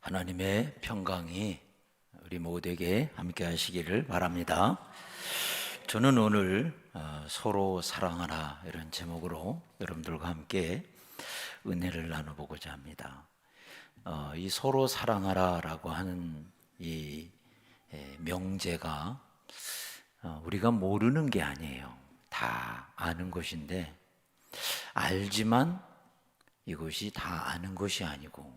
하나님의 평강이 우리 모두에게 함께 하시기를 바랍니다. 저는 오늘 서로 사랑하라 이런 제목으로 여러분들과 함께 은혜를 나눠보고자 합니다. 이 서로 사랑하라 라고 하는 이 명제가 우리가 모르는 게 아니에요. 다 아는 것인데, 알지만 이것이 다 아는 것이 아니고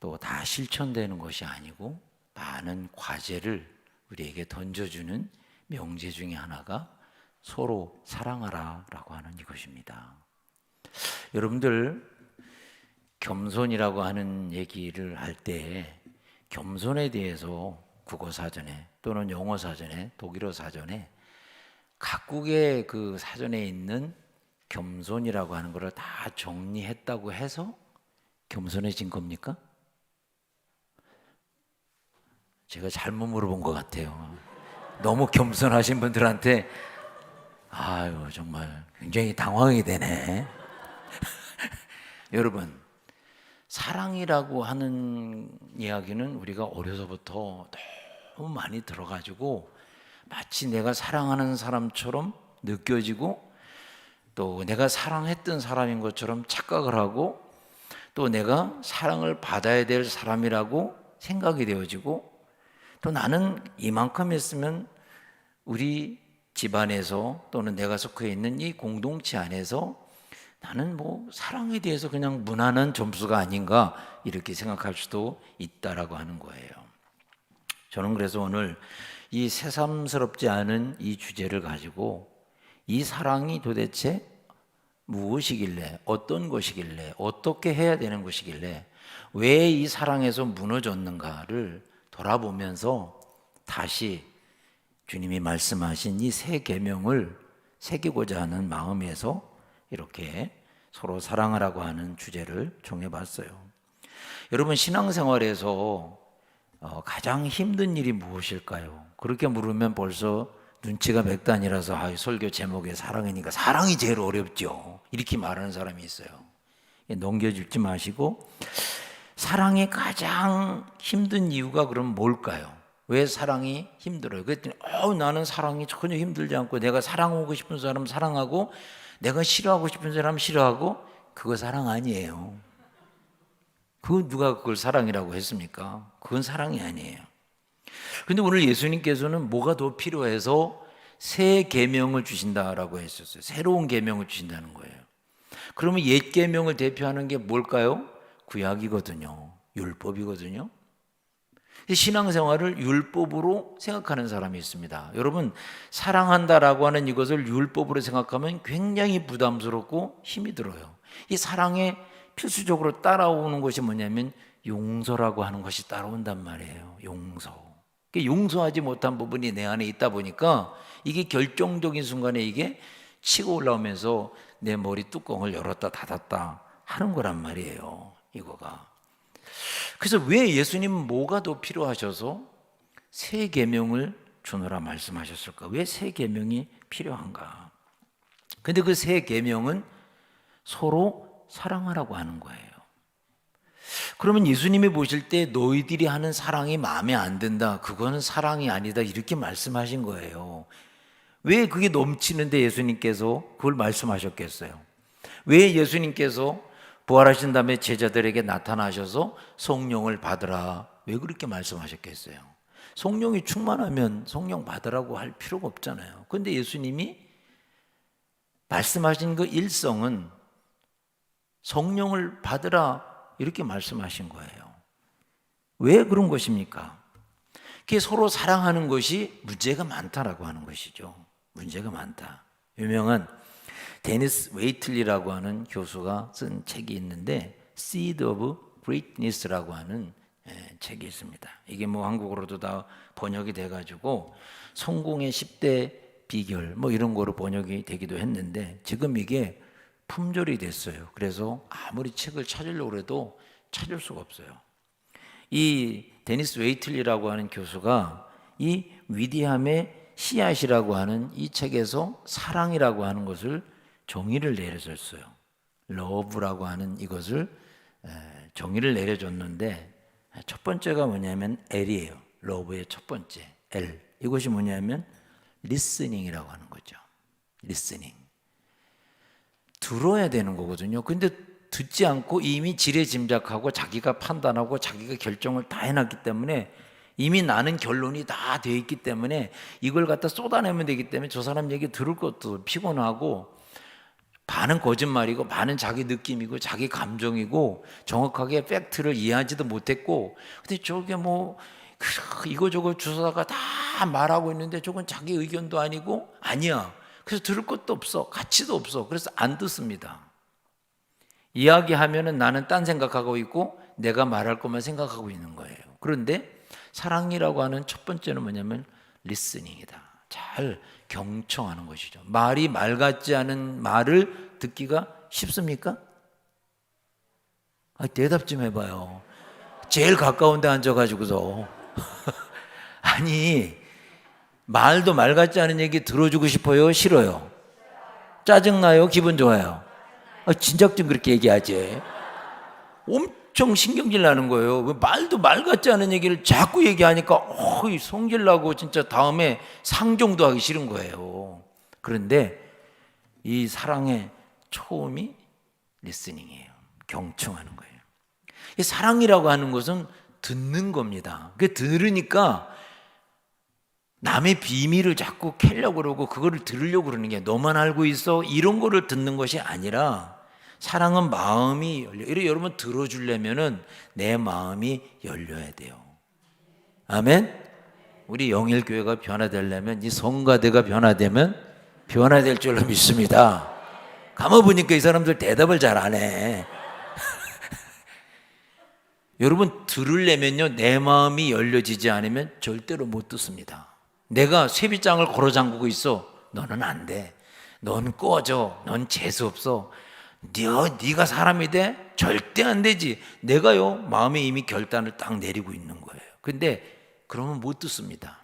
또 다 실천되는 것이 아니고 많은 과제를 우리에게 던져주는 명제 중에 하나가 서로 사랑하라 라고 하는 이것입니다. 여러분들 겸손이라고 하는 얘기를 할 때 겸손에 대해서 국어사전에 또는 영어사전에 독일어 사전에 각국의 그 사전에 있는 겸손이라고 하는 것을 다 정리했다고 해서 겸손해진 겁니까? 제가 잘못 물어본 것 같아요. 너무 겸손하신 분들한테 정말 굉장히 당황이 되네. 여러분, 사랑이라고 하는 이야기는 우리가 어려서부터 너무 많이 들어가지고 마치 내가 사랑하는 사람처럼 느껴지고 또 내가 사랑했던 사람인 것처럼 착각을 하고 또 내가 사랑을 받아야 될 사람이라고 생각이 되어지고 또 나는 이만큼 했으면 우리 집안에서 또는 내가 속해 있는 이 공동체 안에서 나는 사랑에 대해서 그냥 무난한 점수가 아닌가 이렇게 생각할 수도 있다라고 하는 거예요. 저는 그래서 오늘 이 새삼스럽지 않은 이 주제를 가지고 이 사랑이 도대체 무엇이길래, 어떤 것이길래, 어떻게 해야 되는 것이길래 왜 이 사랑에서 무너졌는가를 돌아보면서 다시 주님이 말씀하신 이 새 계명을 새기고자 하는 마음에서 이렇게 서로 사랑하라고 하는 주제를 정해봤어요. 여러분, 신앙생활에서 가장 힘든 일이 무엇일까요? 그렇게 물으면 벌써 눈치가 백단이라서 설교 제목에 사랑이니까 사랑이 제일 어렵죠, 이렇게 말하는 사람이 있어요. 넘겨주지 마시고, 사랑이 가장 힘든 이유가 그럼 뭘까요? 왜 사랑이 힘들어요? 그랬더니 나는 사랑이 전혀 힘들지 않고 내가 사랑하고 싶은 사람 사랑하고 내가 싫어하고 싶은 사람 싫어하고, 그거 사랑 아니에요. 누가 그걸 사랑이라고 했습니까? 그건 사랑이 아니에요. 그런데 오늘 예수님께서는 뭐가 더 필요해서 새 계명을 주신다라고 했었어요. 새로운 계명을 주신다는 거예요. 그러면 옛 계명을 대표하는 게 뭘까요? 구약이거든요. 율법이거든요. 신앙생활을 율법으로 생각하는 사람이 있습니다. 여러분, 사랑한다라고 하는 이것을 율법으로 생각하면 굉장히 부담스럽고 힘이 들어요. 이 사랑에 필수적으로 따라오는 것이 뭐냐면 용서라고 하는 것이 따라온단 말이에요. 용서. 용서하지 못한 부분이 내 안에 있다 보니까 이게 결정적인 순간에 이게 치고 올라오면서 내 머리 뚜껑을 열었다 닫았다 하는 거란 말이에요, 이거가. 그래서 왜 예수님은 뭐가 더 필요하셔서 새 계명을 주노라 말씀하셨을까? 왜 새 계명이 필요한가? 근데 그 새 계명은 서로 사랑하라고 하는 거예요. 그러면 예수님이 보실 때 너희들이 하는 사랑이 마음에 안 든다, 그거는 사랑이 아니다, 이렇게 말씀하신 거예요. 왜 그게 넘치는데 예수님께서 그걸 말씀하셨겠어요? 왜 예수님께서 부활하신 다음에 제자들에게 나타나셔서 성령을 받으라, 왜 그렇게 말씀하셨겠어요? 성령이 충만하면 성령 받으라고 할 필요가 없잖아요. 그런데 예수님이 말씀하신 그 일성은 성령을 받으라 이렇게 말씀하신 거예요. 왜 그런 것입니까? 그게 서로 사랑하는 것이 문제가 많다라고 하는 것이죠. 문제가 많다. 유명한 데니스 웨이틀리라고 하는 교수가 쓴 책이 있는데 Seed of Greatness라고 하는 책이 있습니다. 이게 한국어로도 다 번역이 돼가지고 성공의 10대 비결 이런 거로 번역이 되기도 했는데 지금 이게 품절이 됐어요. 그래서 아무리 책을 찾으려고 해도 찾을 수가 없어요. 이 데니스 웨이틀리라고 하는 교수가 이 위대함의 씨앗이라고 하는 이 책에서 사랑이라고 하는 것을 정의를 내려줬어요. 러브라고 하는 이것을 정의를 내려줬는데 첫 번째가 뭐냐면 L이에요. 러브의 첫 번째 L. 이것이 뭐냐면 리스닝이라고 하는 거죠. 리스닝. 들어야 되는 거거든요. 근데 듣지 않고 이미 지레짐작하고 자기가 판단하고 자기가 결정을 다 해놨기 때문에 이미 나는 결론이 다 돼 있기 때문에 이걸 갖다 쏟아내면 되기 때문에 저 사람 얘기 들을 것도 피곤하고 반은 거짓말이고 반은 자기 느낌이고 자기 감정이고 정확하게 팩트를 이해하지도 못했고 근데 저게 뭐 이거저거 주워다가 다 말하고 있는데 저건 자기 의견도 아니고 아니야. 그래서 들을 것도 없어. 가치도 없어. 그래서 안 듣습니다. 이야기하면은 나는 딴 생각하고 있고 내가 말할 것만 생각하고 있는 거예요. 그런데 사랑이라고 하는 첫 번째는 뭐냐면 리스닝이다. 잘 경청하는 것이죠. 말이 말 같지 않은 말을 듣기가 쉽습니까? 대답 좀 해봐요. 제일 가까운 데 앉아가지고서 아니 말도 말 같지 않은 얘기 들어주고 싶어요? 싫어요? 짜증나요? 기분 좋아요? 진작 좀 그렇게 얘기하지. 엄청 신경질 나는 거예요. 말도 말 같지 않은 얘기를 자꾸 얘기하니까 성질 나고 진짜 다음에 상종도 하기 싫은 거예요. 그런데 이 사랑의 처음이 리스닝이에요. 경청하는 거예요. 이 사랑이라고 하는 것은 듣는 겁니다. 그 들으니까 남의 비밀을 자꾸 캐려고 그러고 그거를 들으려고 그러는 게 너만 알고 있어 이런 거를 듣는 것이 아니라 사랑은 마음이 열려. 여러분 들어주려면은 내 마음이 열려야 돼요. 아멘. 우리 영일교회가 변화되려면 이 성가대가 변화되면 변화될 줄로 믿습니다. 가만 보니까 이 사람들 대답을 잘 안 해. 여러분 들으려면요 내 마음이 열려지지 않으면 절대로 못 듣습니다. 내가 쇠빗장을 걸어 잠그고 있어. 너는 안 돼. 넌 꺼져. 넌 재수없어. 네가 사람이 돼? 절대 안 되지. 내가요 마음에 이미 결단을 딱 내리고 있는 거예요. 근데 그러면 못 듣습니다.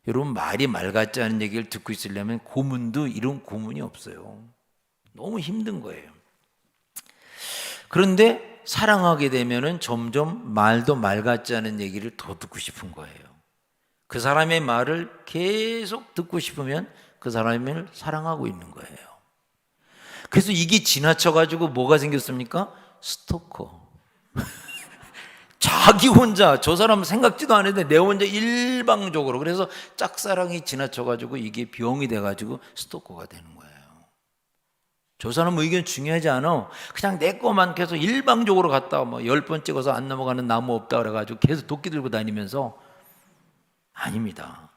여러분 말이 말 같지 않은 얘기를 듣고 있으려면 고문도 이런 고문이 없어요. 너무 힘든 거예요. 그런데 사랑하게 되면은 점점 말도 말 같지 않은 얘기를 더 듣고 싶은 거예요. 그 사람의 말을 계속 듣고 싶으면 그 사람을 사랑하고 있는 거예요. 그래서 이게 지나쳐가지고 뭐가 생겼습니까? 스토커. 자기 혼자 저 사람 생각지도 않았는데 내 혼자 일방적으로 그래서 짝사랑이 지나쳐가지고 이게 병이 돼가지고 스토커가 되는 거예요. 저 사람 의견 중요하지 않아. 그냥 내 거만 계속 일방적으로 갔다가 뭐 10번 찍어서 안 넘어가는 나무 없다 그래가지고 계속 도끼 들고 다니면서 아닙니다.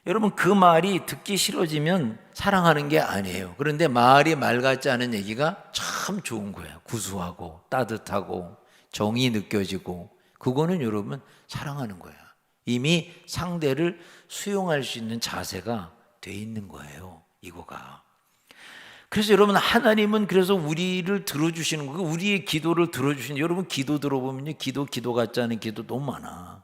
여러분 그 말이 듣기 싫어지면 사랑하는 게 아니에요. 그런데 말이 말 같지 않은 얘기가 참 좋은 거예요. 구수하고 따뜻하고 정이 느껴지고 그거는 여러분 사랑하는 거야. 이미 상대를 수용할 수 있는 자세가 돼 있는 거예요. 이거가. 그래서 여러분 하나님은 그래서 우리를 들어주시는 거고 우리의 기도를 들어주시는 여러분 기도 들어보면요 기도 같지 않은 기도 너무 많아.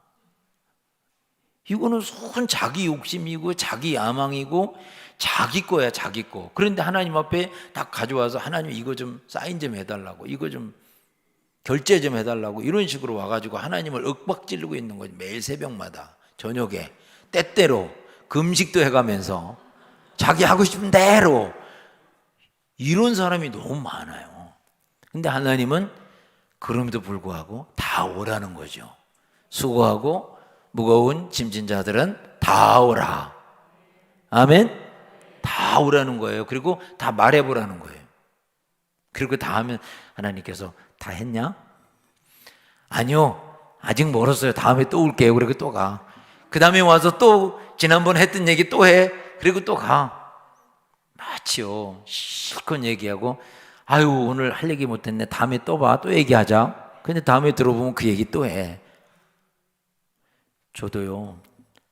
이거는 순 자기 욕심이고 자기 야망이고 자기 거야 자기 거. 그런데 하나님 앞에 딱 가져와서 하나님 이거 좀 사인 좀 해달라고 이거 좀 결제 좀 해달라고 이런 식으로 와가지고 하나님을 윽박지르고 있는 거지. 매일 새벽마다 저녁에 때때로 금식도 해가면서 자기 하고 싶은 대로 이런 사람이 너무 많아요. 근데 하나님은 그럼에도 불구하고 다 오라는 거죠. 수고하고 무거운 짐진 자들은 다 오라. 아멘. 다 오라는 거예요. 그리고 다 말해보라는 거예요. 그리고 다 하면 하나님께서 다 했냐? 아니요. 아직 멀었어요. 다음에 또 올게요. 그리고 또 가. 그 다음에 와서 또 지난번에 했던 얘기 또 해. 그리고 또 가. 마치요. 실컷 얘기하고 아유 오늘 할 얘기 못했네. 다음에 또 봐. 또 얘기하자. 근데 다음에 들어보면 그 얘기 또 해. 저도요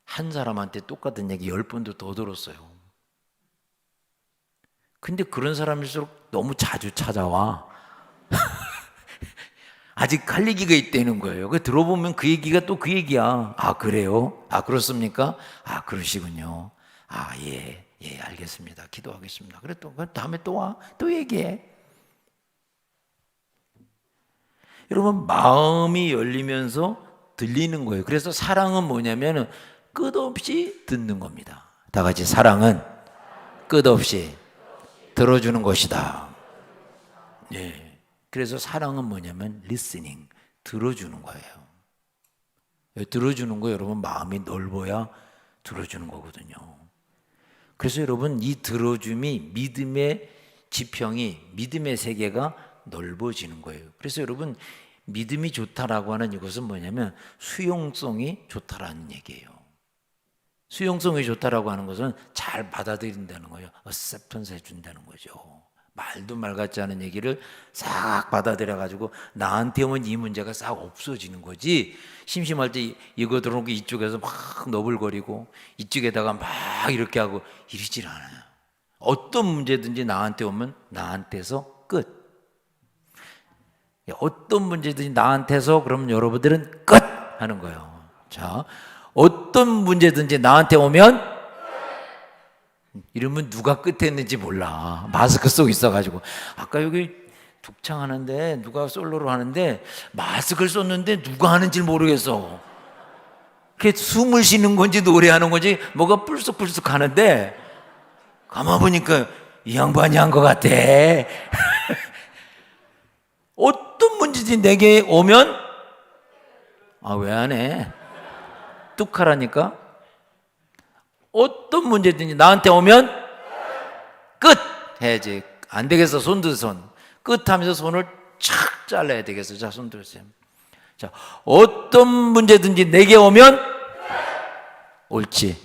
한 사람한테 똑같은 얘기 10번도 더 들었어요. 근데 그런 사람일수록 너무 자주 찾아와. 아직 할 얘기가 있다는 거예요. 그 들어보면 그 얘기가 또 그 얘기야. 아 그래요? 아 그렇습니까? 아 그러시군요. 아 예 알겠습니다. 기도하겠습니다. 그래 또 다음에 또 와. 또 얘기해. 여러분, 마음이 열리면서 들리는 거예요. 그래서 사랑은 뭐냐면 끝없이 듣는 겁니다. 다 같이, 사랑은 끝없이 들어주는 것이다. 예. 그래서 사랑은 뭐냐면 listening, 들어주는 거예요. 들어주는 거, 여러분, 마음이 넓어야 들어주는 거거든요. 그래서 여러분, 이 들어줌이 믿음의 지평이, 믿음의 세계가 넓어지는 거예요. 그래서 여러분, 믿음이 좋다라고 하는 이것은 뭐냐면 수용성이 좋다라는 얘기예요. 수용성이 좋다라고 하는 것은 잘 받아들인다는 거예요. acceptance 해준다는 거죠. 말도 말 같지 않은 얘기를 싹 받아들여가지고 나한테 오면 이 문제가 싹 없어지는 거지. 심심할 때 이거 들어오고 이쪽에서 막 너불거리고 이쪽에다가 막 이렇게 하고 이러질 않아요. 어떤 문제든지 나한테 오면 나한테서 끝. 어떤 문제든지 나한테서, 그러면 여러분들은 끝 하는 거예요. 자, 어떤 문제든지 나한테 오면, 이러면 누가 끝했는지 몰라. 마스크 속 있어가지고. 아까 여기 독창하는데 누가 솔로로 하는데 마스크를 썼는데 누가 하는지 모르겠어. 그게 숨을 쉬는 건지 노래하는 건지 뭐가 불쑥불쑥 하는데 가만 보니까 이 양반이 한 것 같아. 어떤 문제든지 내게 오면, 아, 왜 안 해? 뚝 하라니까. 어떤 문제든지 나한테 오면 끝 해야지. 안 되겠어. 손 들 손. 끝 하면서 손을 착 잘라야 되겠어. 자, 손 들으세요. 자, 어떤 문제든지 내게 오면 옳지.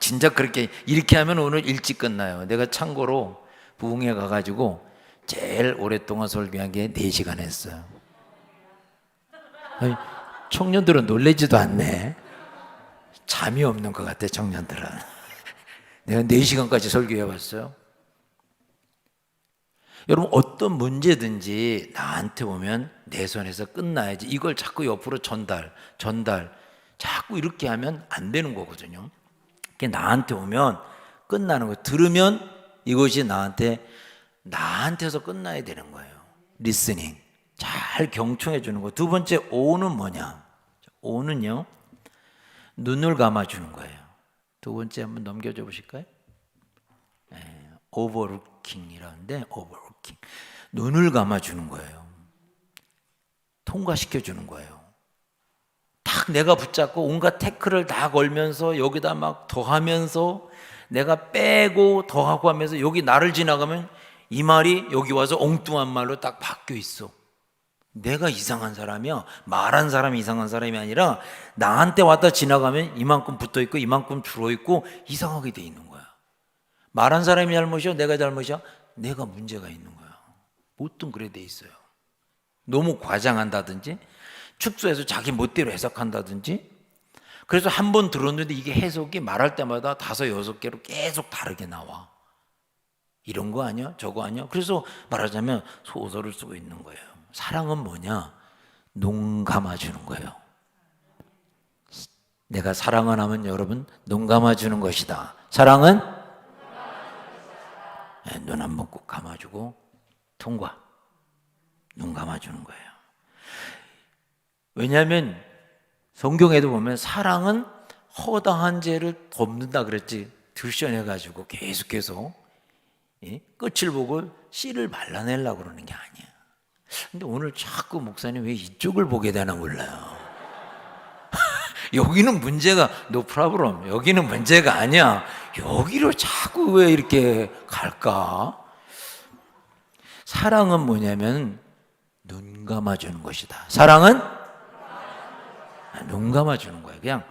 진짜 그렇게 이렇게 하면 오늘 일찍 끝나요. 내가 참고로 부흥회 가가지고 제일 오랫동안 설교한 게 4시간 했어요. 아니, 청년들은 놀라지도 않네. 잠이 없는 것 같아, 청년들은. 내가 4시간까지 설교해봤어요. 여러분, 어떤 문제든지 나한테 오면 내 손에서 끝나야지. 이걸 자꾸 옆으로 전달 자꾸 이렇게 하면 안 되는 거거든요. 나한테 오면 끝나는 거예요. 들으면 이것이 나한테서 끝나야 되는 거예요. 리스닝, 잘 경청해 주는 거. 두 번째, 오는 뭐냐? 오는요, 눈을 감아주는 거예요. 두 번째 한번 넘겨줘 보실까요? 오버루킹이라는데, 오버루킹. 눈을 감아주는 거예요. 통과시켜주는 거예요. 딱 내가 붙잡고 온갖 태클을 다 걸면서 여기다 막 더하면서 내가 빼고 더하고 하면서 여기 나를 지나가면 이 말이 여기 와서 엉뚱한 말로 딱 바뀌어 있어. 내가 이상한 사람이야. 말한 사람이 이상한 사람이 아니라 나한테 왔다 지나가면 이만큼 붙어 있고 이만큼 줄어 있고 이상하게 돼 있는 거야. 말한 사람이 잘못이야? 내가 잘못이야? 내가 문제가 있는 거야. 보통 그래 돼 있어요. 너무 과장한다든지 축소해서 자기 멋대로 해석한다든지. 그래서 한 번 들었는데 이게 해석이 말할 때마다 5, 6개로 계속 다르게 나와. 이런 거 아니야? 저거 아니야? 그래서 말하자면 소설을 쓰고 있는 거예요. 사랑은 뭐냐? 눈 감아주는 거예요. 내가 사랑을 하면 여러분 눈 감아주는 것이다. 사랑은 눈 한 번 꼭 감아주고 통과. 눈 감아주는 거예요. 왜냐하면 성경에도 보면 사랑은 허다한 죄를 덮는다 그랬지. 들춰내가지고 계속 끝을 보고 씨를 발라내려고 그러는 게 아니야. 근데 오늘 자꾸 목사님 왜 이쪽을 보게 되나 몰라요. 여기는 문제가 no problem. 여기는 문제가 아니야. 여기로 자꾸 왜 이렇게 갈까? 사랑은 뭐냐면 눈 감아주는 것이다. 사랑은 눈 감아주는 거야. 그냥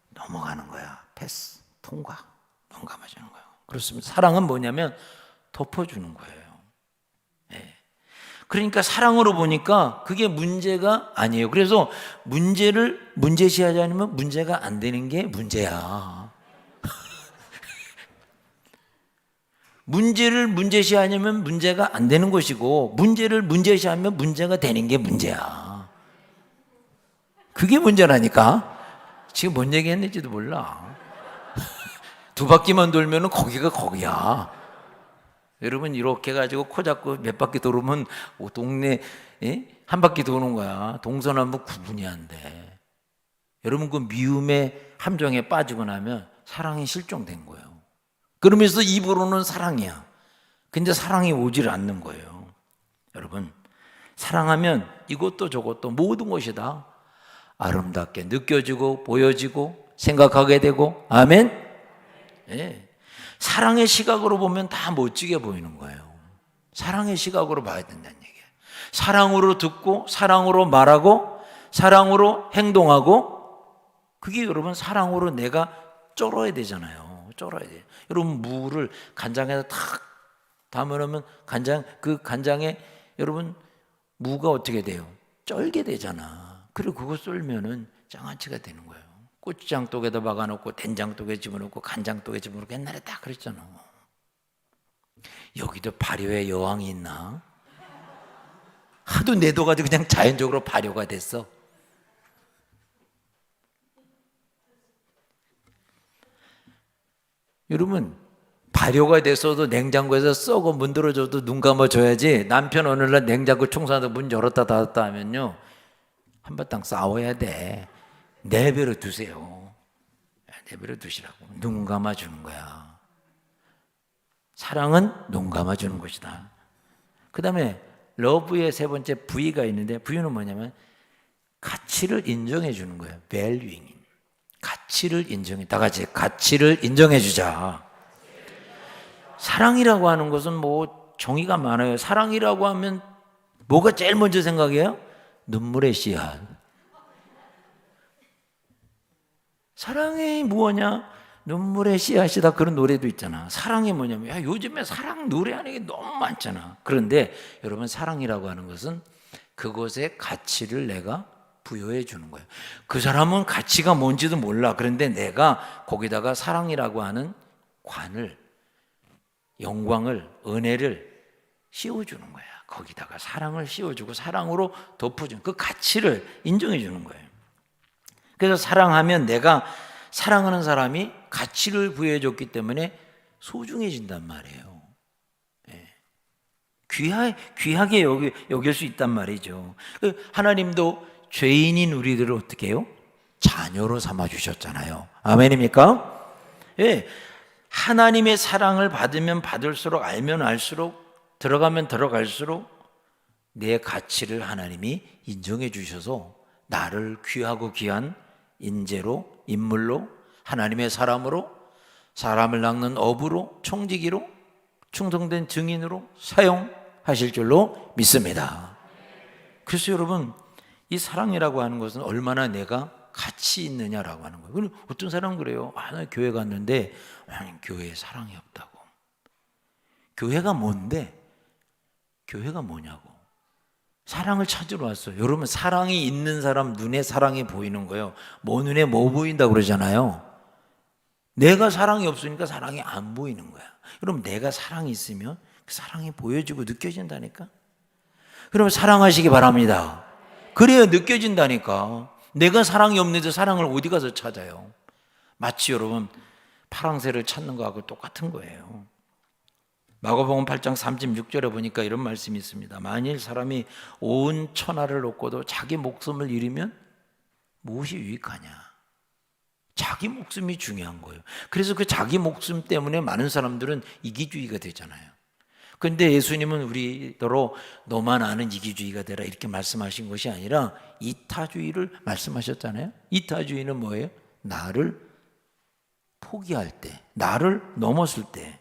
넘어가는 거야. 패스, 통과. 눈 감아주는 거야. 그렇습니다. 사랑은 뭐냐면 덮어주는 거예요. 네. 그러니까 사랑으로 보니까 그게 문제가 아니에요. 그래서 문제를 문제시하지 않으면 문제가 안 되는 게 문제야. 문제를 문제시하냐면 문제가 안 되는 것이고 문제를 문제시하면 문제가 되는 게 문제야. 그게 문제라니까. 지금 뭔 얘기했는지도 몰라. 2바퀴만 돌면 거기가 거기야. 여러분 이렇게 해가지고 코 잡고 몇 바퀴 돌으면 동네 한 바퀴 도는 거야. 동서남북 구분이 안 돼. 여러분 그 미움의 함정에 빠지고 나면 사랑이 실종된 거예요. 그러면서 입으로는 사랑이야. 근데 사랑이 오질 않는 거예요. 여러분 사랑하면 이것도 저것도 모든 것이 다 아름답게 느껴지고 보여지고 생각하게 되고, 아멘? 예. 사랑의 시각으로 보면 다 멋지게 보이는 거예요. 사랑의 시각으로 봐야 된다는 얘기예요. 사랑으로 듣고 사랑으로 말하고 사랑으로 행동하고, 그게 여러분 사랑으로 내가 쩔어야 되잖아요. 쩔어야 돼요. 여러분 무를 간장에다 탁 담으면 그 간장에 여러분 무가 어떻게 돼요? 쩔게 되잖아. 그리고 그거 썰면은 장아찌가 되는 거예요. 고추장독에다 박아놓고 된장독에 집어넣고 간장독에 집어넣고 옛날에 딱 그랬잖아. 여기도 발효의 여왕이 있나? 하도 내둬가지고 그냥 자연적으로 발효가 됐어. 여러분 발효가 됐어도 냉장고에서 썩어 문드러져도 눈 감아줘야지. 남편 어느 날 냉장고 청소하다 문 열었다 닫았다 하면요 한바탕 싸워야 돼. 내버려 두세요. 내버려 두시라고. 눈 감아주는 거야. 사랑은 눈 감아주는 것이다. 그 다음에 러브의 세 번째 V가 있는데, V는 뭐냐면 가치를 인정해 주는 거예요. valuing. 가치를 인정해. 다 같이 가치를 인정해 주자. 사랑이라고 하는 것은 뭐 정의가 많아요. 사랑이라고 하면 뭐가 제일 먼저 생각해요? 눈물의 씨앗. 사랑이 뭐냐? 눈물의 씨앗이다. 그런 노래도 있잖아. 사랑이 뭐냐면, 야, 요즘에 사랑 노래하는 게 너무 많잖아. 그런데 여러분 사랑이라고 하는 것은 그것의 가치를 내가 부여해 주는 거예요. 그 사람은 가치가 뭔지도 몰라. 그런데 내가 거기다가 사랑이라고 하는 관을, 영광을, 은혜를 씌워주는 거야. 거기다가 사랑을 씌워주고 사랑으로 덮어주는 그 가치를 인정해 주는 거예요. 그래서 사랑하면 내가 사랑하는 사람이 가치를 부여해줬기 때문에 소중해진단 말이에요. 귀하게 여길 수 있단 말이죠. 하나님도 죄인인 우리들을 어떻게 해요? 자녀로 삼아주셨잖아요. 아멘입니까? 예. 하나님의 사랑을 받으면 받을수록, 알면 알수록, 들어가면 들어갈수록 내 가치를 하나님이 인정해 주셔서 나를 귀하고 귀한 인재로, 인물로, 하나님의 사람으로, 사람을 낚는 어부로, 청지기로, 충성된 증인으로 사용하실 줄로 믿습니다. 그래서 여러분 이 사랑이라고 하는 것은 얼마나 내가 가치 있느냐라고 하는 거예요. 어떤 사람은 그래요. 나 교회 갔는데 교회에 사랑이 없다고. 교회가 뭔데? 교회가 뭐냐고. 사랑을 찾으러 왔어요. 여러분 사랑이 있는 사람 눈에 사랑이 보이는 거예요. 뭐 눈에 뭐 보인다고 그러잖아요. 내가 사랑이 없으니까 사랑이 안 보이는 거야. 여러분 내가 사랑이 있으면 그 사랑이 보여지고 느껴진다니까. 여러분 사랑하시기 바랍니다. 그래야 느껴진다니까. 내가 사랑이 없는데 사랑을 어디 가서 찾아요? 마치 여러분 파랑새를 찾는 거하고 똑같은 거예요. 마가복음 8장 36절에 보니까 이런 말씀이 있습니다. 만일 사람이 온 천하를 얻고도 자기 목숨을 잃으면 무엇이 유익하냐? 자기 목숨이 중요한 거예요. 그래서 그 자기 목숨 때문에 많은 사람들은 이기주의가 되잖아요. 그런데 예수님은 우리더러 너만 아는 이기주의가 되라 이렇게 말씀하신 것이 아니라 이타주의를 말씀하셨잖아요. 이타주의는 뭐예요? 나를 포기할 때, 나를 넘었을 때.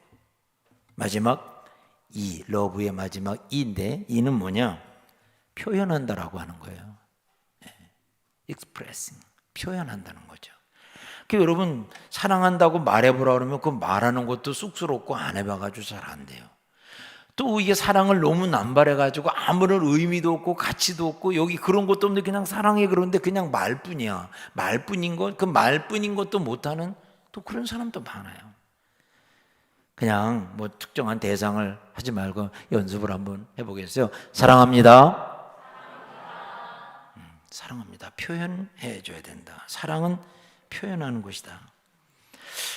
마지막 이, 러브의 마지막 이인데, 이는 뭐냐? 표현한다라고 하는 거예요. expressing, 표현한다는 거죠. 그러니까 여러분 사랑한다고 말해보라 그러면 그 말하는 것도 쑥스럽고 안 해봐가지고 잘 안 돼요. 또 이게 사랑을 너무 남발해가지고 아무런 의미도 없고 가치도 없고 여기 그런 것도 없는데 그냥 사랑해 그러는데 그냥 말뿐이야. 말뿐인 것, 그 말뿐인 것도 못하는 또 그런 사람도 많아요. 그냥 뭐 특정한 대상을 하지 말고 연습을 한번 해보겠어요. 사랑합니다. 사랑합니다. 표현해 줘야 된다. 사랑은 표현하는 것이다.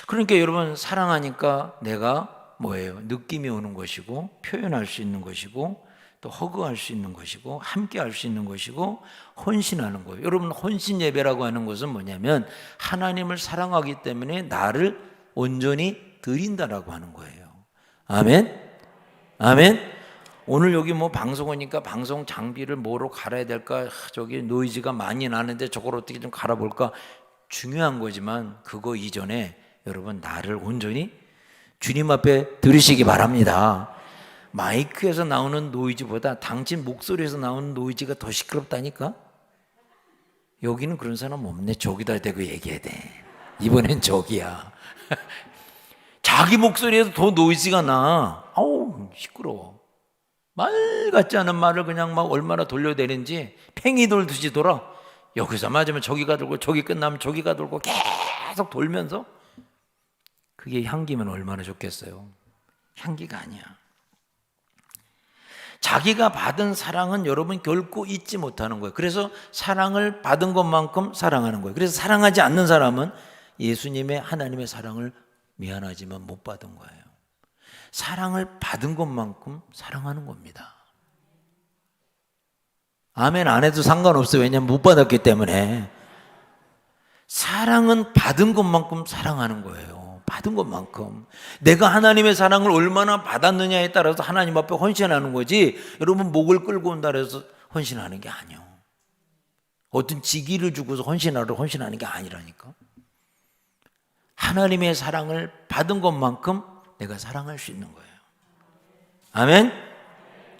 그러니까 여러분 사랑하니까 내가 뭐예요? 느낌이 오는 것이고, 표현할 수 있는 것이고, 또 허그할 수 있는 것이고, 함께 할 수 있는 것이고, 헌신하는 거예요. 여러분, 헌신 예배라고 하는 것은 뭐냐면 하나님을 사랑하기 때문에 나를 온전히 드린다라고 하는 거예요. 아멘? 아멘? 오늘 여기 뭐 방송 오니까 방송 장비를 뭐로 갈아야 될까? 저기 노이즈가 많이 나는데 저걸 어떻게 좀 갈아볼까? 중요한 거지만 그거 이전에 여러분 나를 온전히 주님 앞에 들으시기 바랍니다. 마이크에서 나오는 노이즈보다 당신 목소리에서 나오는 노이즈가 더 시끄럽다니까? 여기는 그런 사람 없네. 저기다 대고 얘기해야 돼. 이번엔 저기야. 자기 목소리에서 더 노이즈가 나. 아우 시끄러워. 말 같지 않은 말을 그냥 막 얼마나 돌려대는지 팽이 돌듯이 돌아. 여기서 맞으면 저기가 돌고 저기 끝나면 저기가 돌고 계속 돌면서 그게 향기면 얼마나 좋겠어요. 향기가 아니야. 자기가 받은 사랑은 여러분 결코 잊지 못하는 거예요. 그래서 사랑을 받은 것만큼 사랑하는 거예요. 그래서 사랑하지 않는 사람은 예수님의 하나님의 사랑을 미안하지만 못 받은 거예요. 사랑을 받은 것만큼 사랑하는 겁니다. 아멘 안 해도 상관없어요. 왜냐하면 못 받았기 때문에. 사랑은 받은 것만큼 사랑하는 거예요. 받은 것만큼. 내가 하나님의 사랑을 얼마나 받았느냐에 따라서 하나님 앞에 헌신하는 거지, 여러분 목을 끌고 온다 해서 헌신하는 게 아니에요. 어떤 직위를 주고서 헌신하는 게 아니라니까. 하나님의 사랑을 받은 것만큼 내가 사랑할 수 있는 거예요. 아멘?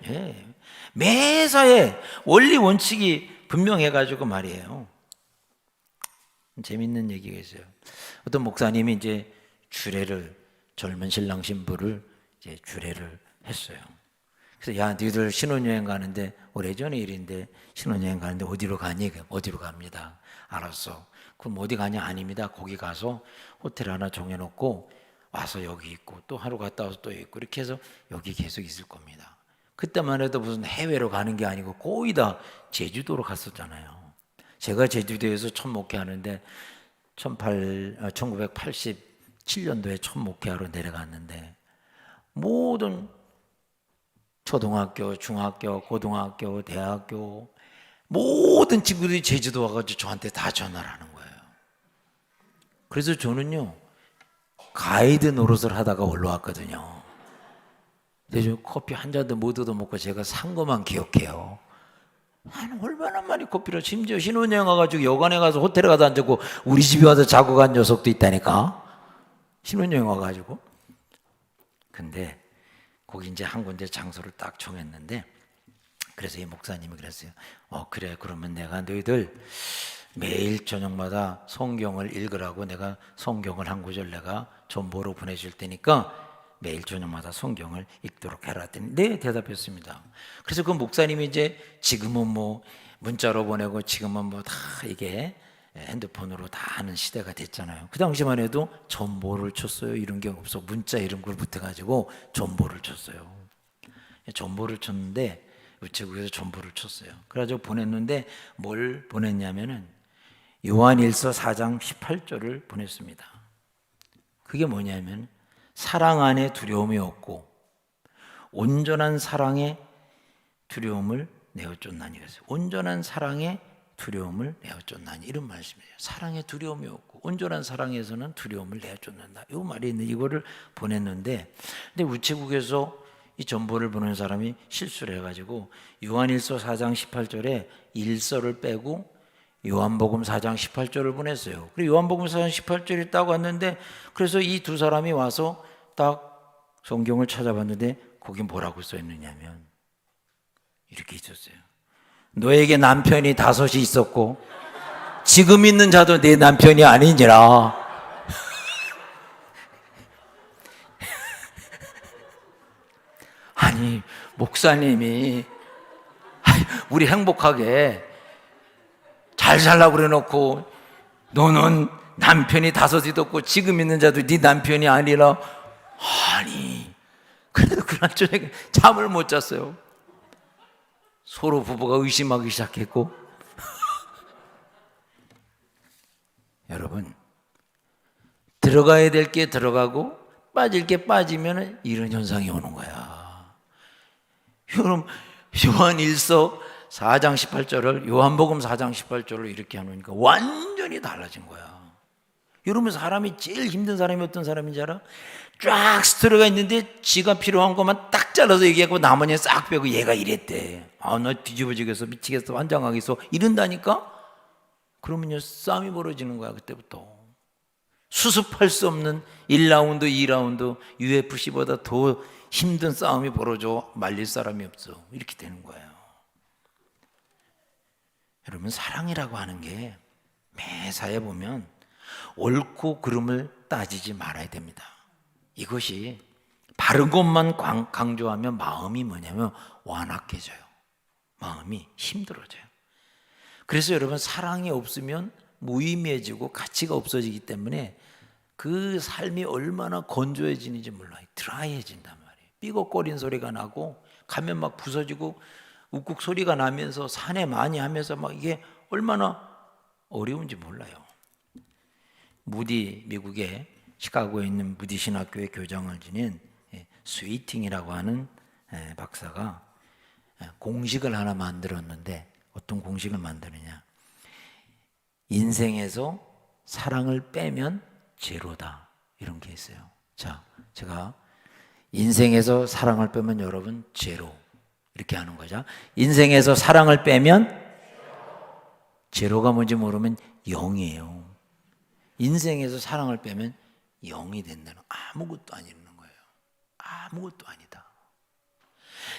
예. 매사에 원리 원칙이 분명해가지고 말이에요. 재밌는 얘기가 있어요. 어떤 목사님이 이제 주례를, 젊은 신랑 신부를 이제 주례를 했어요. 그래서 야, 너희들 신혼여행 가는데, 오래전의 일인데 신혼여행 가는데 어디로 가니? 어디로 갑니다. 알았어. 그럼 어디 가냐? 아닙니다. 거기 가서 호텔 하나 정해놓고 와서 여기 있고 또 하루 갔다 와서 또 있고 이렇게 해서 여기 계속 있을 겁니다. 그때만 해도 무슨 해외로 가는 게 아니고 거의 다 제주도로 갔었잖아요. 제가 제주도에서 첫 목회하는데 1987년도에 첫 목회하러 내려갔는데 모든 초등학교, 중학교, 고등학교, 대학교 모든 친구들이 제주도 와가지고 저한테 다 전화를 하는 거예요. 그래서 저는요 가이드 노릇을 하다가 올라왔거든요. 그래서 커피 한 잔도 못 얻어먹고 제가 산 것만 기억해요. 얼마나 많이 커피를, 심지어 신혼여행 와가지고 여관에 가서 호텔에 가서 앉았고 우리 집에 와서 자고 간 녀석도 있다니까. 신혼여행 와가지고. 근데 거기 이제 한 군데 장소를 딱 정했는데, 그래서 이 목사님이 그랬어요. 그래, 그러면 내가 너희들 매일 저녁마다 성경을 읽으라고 내가 성경을 한 구절 내가 전보로 보내줄 테니까 매일 저녁마다 성경을 읽도록 해라 했더니 네, 대답했습니다. 그래서 그 목사님이 이제 지금은 뭐 문자로 보내고 지금은 뭐 다 이게 핸드폰으로 다 하는 시대가 됐잖아요. 그 당시만 해도 전보를 쳤어요. 이런 게 없어. 문자 이런 걸 못해가지고 전보를 쳤어요. 전보를 쳤는데 우체국에서 전보를 쳤어요. 그래가지고 보냈는데 뭘 보냈냐면은 요한일서 4장 18절을 보냈습니다. 그게 뭐냐면 사랑 안에 두려움이 없고 온전한 사랑에 두려움을 내어 쫓나니. 그랬어요. 온전한 사랑에 두려움을 내어 쫓나니, 이런 말씀이에요. 사랑에 두려움이 없고 온전한 사랑에서는 두려움을 내어 쫓는다. 이 말이 있는 이거를 보냈는데, 근데 우체국에서 이 전보를 보낸 사람이 실수를 해가지고 요한일서 4장 18절에 일서를 빼고 요한복음 4장 18절을 보냈어요. 그리고 요한복음 4장 18절이 딱 왔는데, 그래서 이 두 사람이 와서 딱 성경을 찾아봤는데 거기 뭐라고 써 있느냐면 이렇게 있었어요. 너에게 남편이 5이 있었고 지금 있는 자도 네 남편이 아니니라. 아니, 목사님이 우리 행복하게 잘 살라고 그래놓고 너는 남편이 5이 없고 지금 있는 자도 네 남편이 아니라. 아니, 그래도 그날 저녁에 잠을 못 잤어요. 서로 부부가 의심하기 시작했고. 여러분, 들어가야 될 게 들어가고 빠질 게 빠지면 이런 현상이 오는 거야. 여러분, 요한 1서 4장 18절을 요한복음 4장 18절로 이렇게 하니까 완전히 달라진 거야. 여러분, 사람이 제일 힘든 사람이 어떤 사람인지 알아? 쫙 스토리가 있는데 지가 필요한 것만 딱 잘라서 얘기하고 나머지는 싹 빼고 얘가 이랬대. 나 뒤집어지겠어, 미치겠어, 환장하겠어 이런다니까? 그러면요, 싸움이 벌어지는 거야. 그때부터 수습할 수 없는 1라운드 2라운드 UFC보다 더 힘든 싸움이 벌어져. 말릴 사람이 없어. 이렇게 되는 거예요. 여러분, 사랑이라고 하는 게 매사에 보면 옳고 그름을 따지지 말아야 됩니다. 이것이 바른 것만 강조하면 마음이 뭐냐면 완악해져요. 마음이 힘들어져요. 그래서 여러분, 사랑이 없으면 무의미해지고 가치가 없어지기 때문에 그 삶이 얼마나 건조해지는지 몰라요. 드라이해진단 말이에요. 삐걱거린 소리가 나고 가면 막 부서지고 욱국 소리가 나면서 산에 많이 하면서 막 이게 얼마나 어려운지 몰라요. 무디, 미국의 시카고에 있는 무디 신학교의 교장을 지닌 스위팅이라고 하는 박사가 공식을 하나 만들었는데, 어떤 공식을 만드느냐, 인생에서 사랑을 빼면 제로다, 이런 게 있어요. 자, 제가 인생에서 사랑을 빼면 여러분 제로, 이렇게 하는 거죠. 인생에서 사랑을 빼면 제로가 뭔지 모르면 0이에요. 인생에서 사랑을 빼면 0이 된다는, 아무것도 아니라는 거예요. 아무것도 아니다.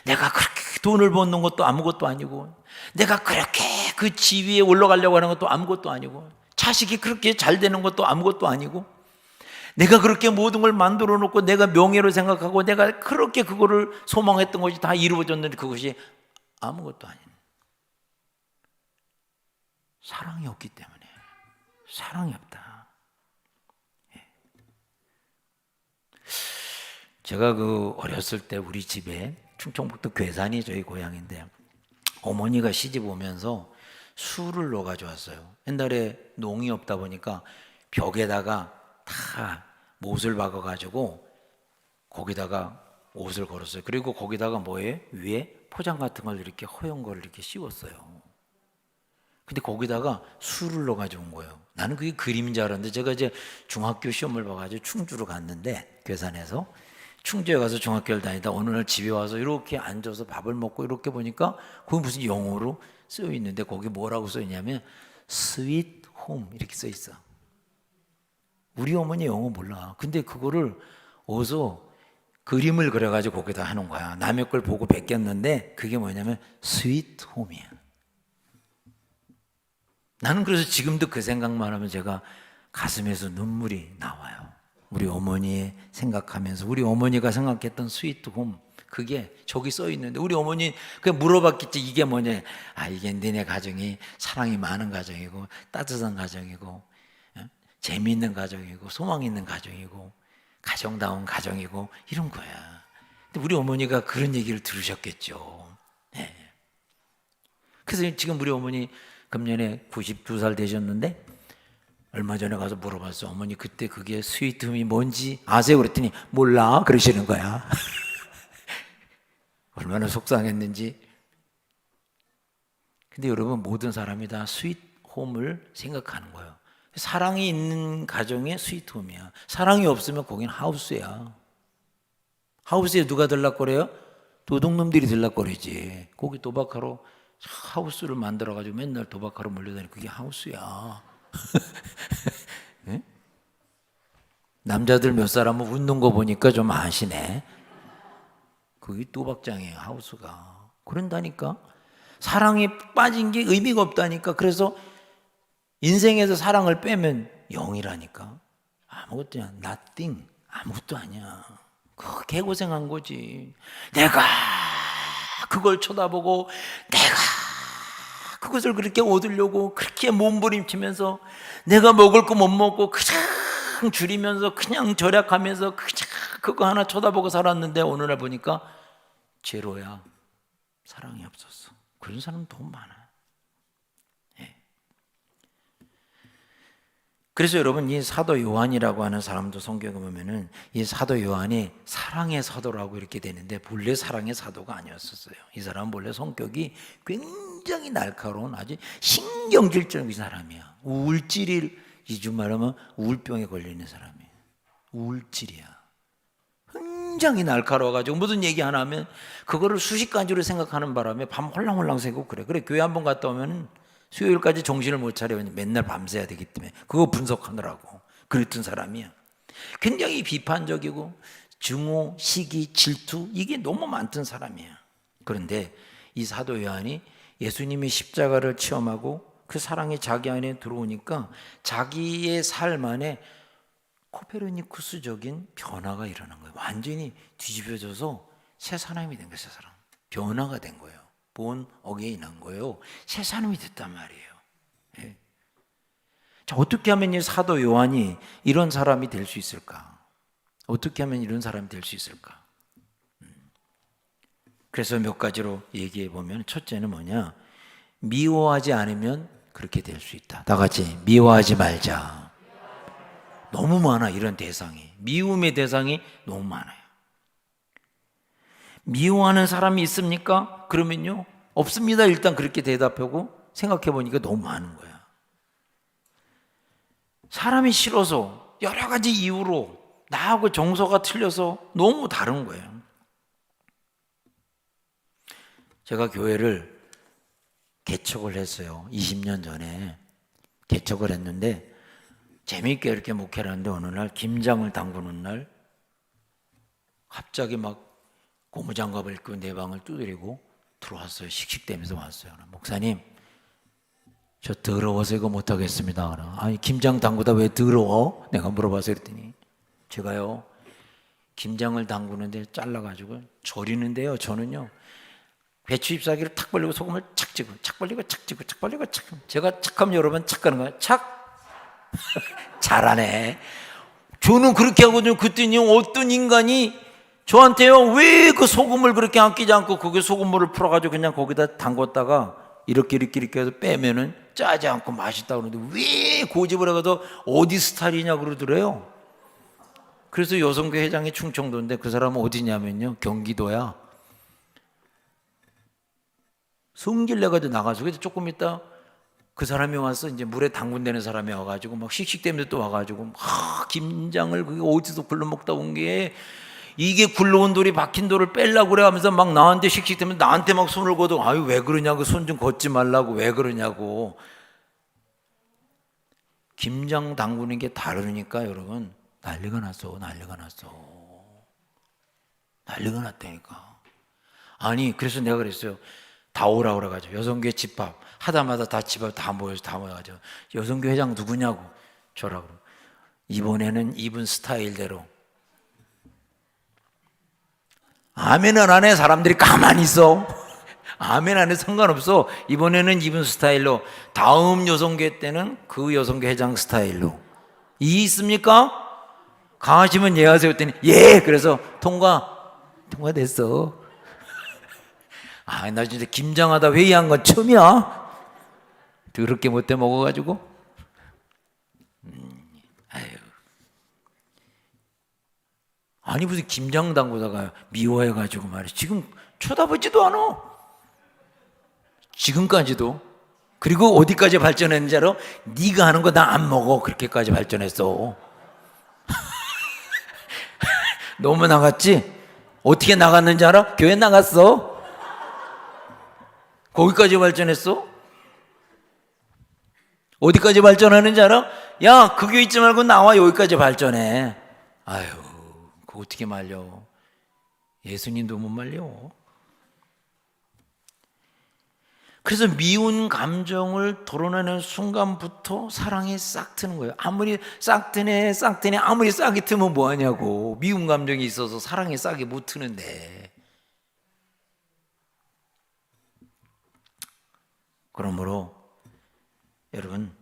내가 그렇게 돈을 버는 것도 아무것도 아니고, 내가 그렇게 그 지위에 올라가려고 하는 것도 아무것도 아니고, 자식이 그렇게 잘 되는 것도 아무것도 아니고, 내가 그렇게 모든 걸 만들어 놓고 내가 명예로 생각하고 내가 그렇게 그거를 소망했던 것이 다 이루어졌는데 그것이 아무것도 아닌, 사랑이 없기 때문에. 사랑이 없다. 제가 어렸을 때 우리 집에, 충청북도 괴산이 저희 고향인데, 어머니가 시집 오면서 술을 넣어 가져왔어요. 옛날에 농이 없다 보니까 벽에다가 다 못을 박아 가지고 거기다가 옷을 걸었어요. 그리고 거기다가 뭐예요? 위에 포장 같은 걸 이렇게 허연 걸 이렇게 씌웠어요. 근데 거기다가 술을 넣어 가지고 온 거예요. 나는 그게 그림인 줄 알았는데, 제가 이제 중학교 시험을 봐가지고 충주로 갔는데, 괴산에서 충주에 가서 중학교를 다니다 어느 날 집에 와서 이렇게 앉아서 밥을 먹고 이렇게 보니까 거기 무슨 영어로 쓰여 있는데, 거기 뭐라고 써 있냐면 스윗 홈 이렇게 써 있어. 우리 어머니 영어 몰라. 근데 그거를 어디서 그림을 그려가지고 거기다 하는 거야. 남의 걸 보고 베꼈는데 그게 뭐냐면 스윗 홈이야. 나는 그래서 지금도 그 생각만 하면 제가 가슴에서 눈물이 나와요. 우리 어머니 생각하면서, 우리 어머니가 생각했던 스위트 홈, 그게 저기 써 있는데, 우리 어머니 그냥 물어봤겠지. 이게 뭐냐? 이게 너네 가정이 사랑이 많은 가정이고 따뜻한 가정이고 재미있는 가정이고 소망 있는 가정이고 가정다운 가정이고 이런 거야. 근데 우리 어머니가 그런 얘기를 들으셨겠죠. 네. 그래서 지금 우리 어머니 금년에 92살 되셨는데, 얼마 전에 가서 물어봤어. 어머니 그때 그게 스위트홈이 뭔지 아세요? 그랬더니 몰라 그러시는 거야. 얼마나 속상했는지. 근데 여러분, 모든 사람이 다 스윗홈을 생각하는 거예요. 사랑이 있는 가정에 스윗홈이야. 사랑이 없으면 거긴 하우스야. 하우스에 누가 들락거려요? 도둑놈들이 들락거리지. 거기 도박하러 하우스를 만들어가지고 맨날 도박하러 몰려다니고, 그게 하우스야. 네? 남자들 몇 사람은 웃는 거 보니까 좀 아시네. 그게 도박장이에요, 하우스가. 그런다니까. 사랑이 빠진 게 의미가 없다니까. 그래서 인생에서 사랑을 빼면 0이라니까. 아무것도 아니야. nothing. 아무것도 아니야. 그 개고생한 거지. 내가 그걸 쳐다보고 내가 그것을 그렇게 얻으려고 그렇게 몸부림치면서 내가 먹을 거 못 먹고 그냥 줄이면서 그냥 절약하면서 그냥 그거 하나 쳐다보고 살았는데, 어느 날 보니까 제로야. 사랑이 없었어. 그런 사람 돈 많아. 예. 그래서 여러분, 이 사도 요한이라고 하는 사람도 성경에 보면은 이 사도 요한이 사랑의 사도라고 이렇게 되는데 본래 사랑의 사도가 아니었었어요. 이 사람은 본래 성격이 굉장히 날카로운 아주 신경질적인 사람이야. 우울질이, 이중 말하면 우울병에 걸리는 사람이에요. 우울질이야. 굉장히 날카로워가지고 무슨 얘기 하나 하면 그거를 수십 가지로 생각하는 바람에 밤 홀랑홀랑 새고 그래. 교회 한 번 갔다 오면 수요일까지 정신을 못 차려. 맨날 밤새야 되기 때문에 그거 분석하느라고 그랬던 사람이야. 굉장히 비판적이고 증오, 시기, 질투 이게 너무 많던 사람이야. 그런데 이 사도 요한이 예수님의 십자가를 체험하고 그 사랑이 자기 안에 들어오니까 자기의 삶 안에 코페르니쿠스적인 변화가 일어난 거예요. 완전히 뒤집어져서 새 사람이 된 거예요. 새 사람. 변화가 된 거예요. 본 어게인한 거예요. 새 사람이 됐단 말이에요. 예. 자, 어떻게 하면 이 사도 요한이 이런 사람이 될 수 있을까? 어떻게 하면 이런 사람이 될 수 있을까? 그래서 몇 가지로 얘기해 보면 첫째는 뭐냐? 미워하지 않으면 그렇게 될 수 있다. 다 같이 미워하지 말자. 너무 많아, 이런 대상이. 미움의 대상이 너무 많아요. 미워하는 사람이 있습니까? 그러면요, 없습니다. 일단 그렇게 대답하고 생각해 보니까 너무 많은 거야. 사람이 싫어서 여러 가지 이유로 나하고 정서가 틀려서 너무 다른 거예요. 제가 교회를 개척을 했어요. 20년 전에 개척을 했는데 재미있게 이렇게 목회를 하는데 어느 날 김장을 담그는 날 갑자기 막 고무장갑을 입고 내 방을 두드리고 들어왔어요. 씩씩대면서 왔어요. 목사님, 저 더러워서 이거 못하겠습니다. 아니, 김장 담그다 왜 더러워? 내가 물어봐서 그랬더니 제가요, 김장을 담그는데 잘라가지고 절이는데요, 저는요 배추 잎사귀를 탁 벌리고 소금을 착 찍고 착 벌리고 착 찍고 착 벌리고 착. 제가 착하면 여러분 착하는 거예요. 착. 잘하네. 저는 그렇게 하거든요. 그랬더니 어떤 인간이 저한테요, 왜 그 소금을 그렇게 아끼지 않고 거기에 소금물을 풀어가지고 그냥 거기다 담궜다가 이렇게 해서 빼면은 짜지 않고 맛있다 그러는데 왜 고집을 해가지고 어디 스타일이냐 그러더래요. 그래서 여성교 회장이 충청도인데 그 사람은 어디냐면요, 경기도야. 성질 내가지고 나가서 그래서 조금 있다 그 사람이 와서 이제 물에 담근다는 사람이 와가지고 막 씩씩대면서 또 와가지고 막 김장을 그게 어디서 굴러먹다 온 게 이게 굴러온 돌이 박힌 돌을 빼려고 그래 하면서 막 나한테 씩씩대면 나한테 막 손을 걷어. 아유, 왜 그러냐고, 손 좀 걷지 말라고, 왜 그러냐고. 김장 담그는 게 다르니까 여러분 난리가 났어. 난리가 났다니까. 아니, 그래서 내가 그랬어요. 다 오라고 그래가지고 여성교회 집합 하다마다 다 집합 다 모여가지고 여성교회 회장 누구냐고 저라고. 이번에는 이분 스타일대로 아멘은 안 해. 사람들이 가만히 있어. 아멘 안 해 상관없어. 이번에는 이분 스타일로, 다음 여성교회 때는 그 여성교회 회장 스타일로. 이 있습니까? 강하시면 예 하세요 했더니 예. 그래서 통과됐어. 아, 나 진짜 김장하다 회의한 건 처음이야. 더럽게 못돼 먹어가지고. 아유. 아니, 무슨 김장 담그다가 미워해가지고 말이야. 지금 쳐다보지도 않아. 지금까지도. 그리고 어디까지 발전했는지 알아? 네가 하는 거 나 안 먹어. 그렇게까지 발전했어. 너무 나갔지? 어떻게 나갔는지 알아? 교회 나갔어. 거기까지 발전했어? 어디까지 발전하는지 알아? 야, 그 교회 있지 말고 나와. 여기까지 발전해. 아유, 그거 어떻게 말려? 예수님도 못 말려. 그래서 미운 감정을 드러내는 순간부터 사랑이 싹 트는 거예요. 아무리 싹 트네 아무리 싹이 트면 뭐하냐고. 미운 감정이 있어서 사랑이 싹이 못 트는데. 그러므로 여러분,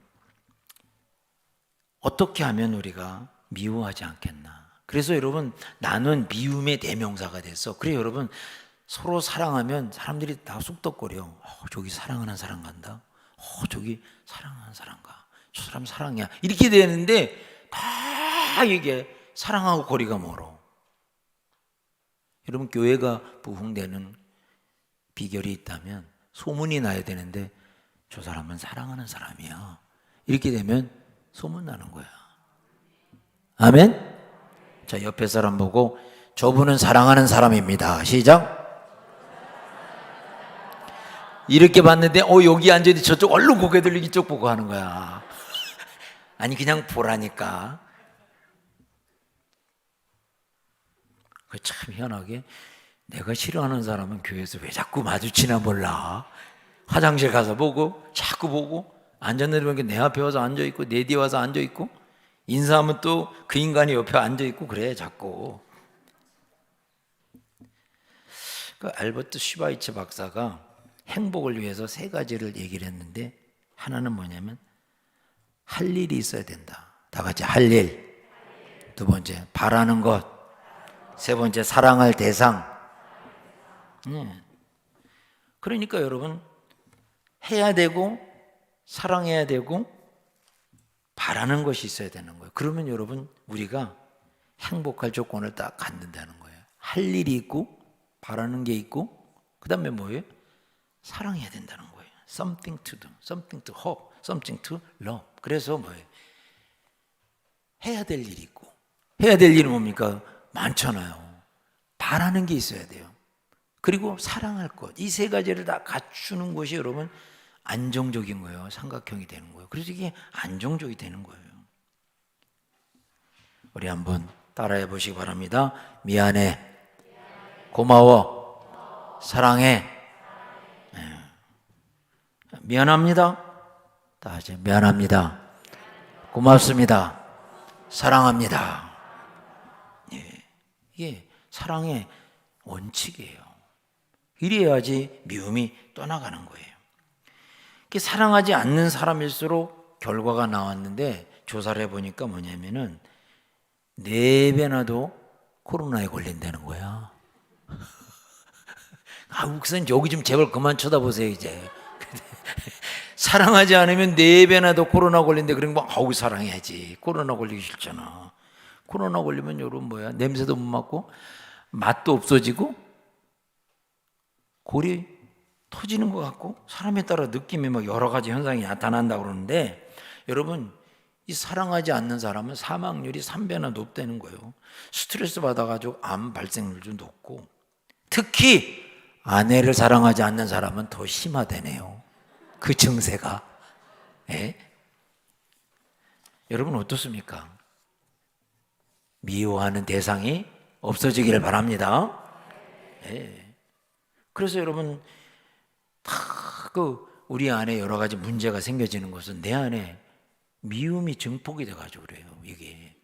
어떻게 하면 우리가 미워하지 않겠나. 그래서 여러분, 나는 미움의 대명사가 됐어. 그래 여러분, 서로 사랑하면 사람들이 다 쑥덕거려. 저기 사랑하는 사람 간다. 저기 사랑하는 사람 가. 저 사람 사랑이야. 이렇게 되는데 다 이게 사랑하고 거리가 멀어. 여러분, 교회가 부흥되는 비결이 있다면 소문이 나야 되는데 저 사람은 사랑하는 사람이야. 이렇게 되면 소문나는 거야. 아멘? 자, 옆에 사람 보고 저분은 사랑하는 사람입니다. 시작. 이렇게 봤는데 여기 앉아있는데 저쪽 얼른 고개 들리기 이쪽 보고 하는 거야. 아니 그냥 보라니까. 참 희한하게 내가 싫어하는 사람은 교회에서 왜 자꾸 마주치나 몰라. 화장실 가서 보고 자꾸 보고 앉았는데 보니까 내 앞에 와서 앉아있고 내 뒤에 와서 앉아있고 인사하면 또 그 인간이 옆에 앉아있고 그래 자꾸. 그 알버트 슈바이처 박사가 행복을 위해서 3가지를 얘기를 했는데 하나는 뭐냐면 할 일이 있어야 된다. 다 같이 할 일. 2번째 바라는 것. 3번째 사랑할 대상. 그러니까 여러분 해야 되고 사랑해야 되고 바라는 것이 있어야 되는 거예요. 그러면 여러분 우리가 행복할 조건을 딱 갖는다는 거예요. 할 일이 있고 바라는 게 있고 그 다음에 뭐예요? 사랑해야 된다는 거예요. Something to do, something to hope, something to love. 그래서 뭐예요? 해야 될 일이 있고 해야 될 일은 뭡니까? 많잖아요. 바라는 게 있어야 돼요. 그리고 사랑할 것. 이 3가지를 다 갖추는 것이 여러분 안정적인 거예요. 삼각형이 되는 거예요. 그래서 이게 안정적이 되는 거예요. 우리 한번 따라해 보시기 바랍니다. 미안해, 고마워, 사랑해. 미안합니다. 다시 미안합니다. 고맙습니다. 사랑합니다. 이게 사랑의 원칙이에요. 이래야지 미움이 떠나가는 거예요. 사랑하지 않는 사람일수록 결과가 나왔는데 조사를 해보니까 뭐냐면은 4배나 더 코로나에 걸린다는 거야. 목사님 여기 좀 제발 그만 쳐다보세요 이제. 사랑하지 않으면 4배나 더 코로나 걸린대. 그러니까 사랑해야지. 코로나 걸리기 싫잖아. 코로나 걸리면 여러분 뭐야? 냄새도 못 맡고 맛도 없어지고 골이 터지는 것 같고 사람에 따라 느낌이 막 여러 가지 현상이 나타난다고 그러는데 여러분 이 사랑하지 않는 사람은 사망률이 3배나 높다는 거예요. 스트레스 받아가지고 암 발생률도 높고 특히 아내를 사랑하지 않는 사람은 더 심하다네요. 그 증세가. 여러분 어떻습니까? 미워하는 대상이 없어지기를 바랍니다. 그래서 여러분 다 우리 안에 여러 가지 문제가 생겨지는 것은 내 안에 미움이 증폭이 돼가지고 그래요. 이게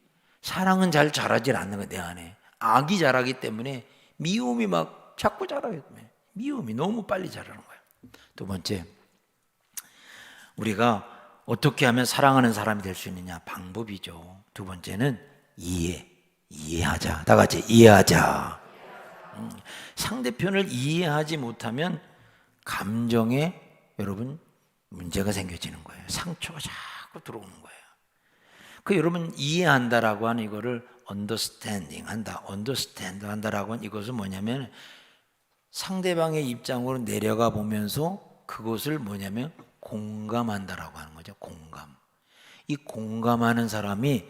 사랑은 잘 자라질 않는 거예요. 내 안에 악이 자라기 때문에 미움이 막 자꾸 자라요. 미움이 너무 빨리 자라는 거예요. 2번째, 우리가 어떻게 하면 사랑하는 사람이 될 수 있느냐? 방법이죠. 2번째는 이해하자. 다 같이 이해하자. 상대편을 이해하지 못하면 감정에 여러분 문제가 생겨지는 거예요. 상처가 자꾸 들어오는 거예요. 여러분 이해한다라고 하는 이거를 understanding 한다, understand 한다라고 하는 이것은 뭐냐면 상대방의 입장으로 내려가 보면서 그것을 뭐냐면 공감한다라고 하는 거죠. 공감. 이 공감하는 사람이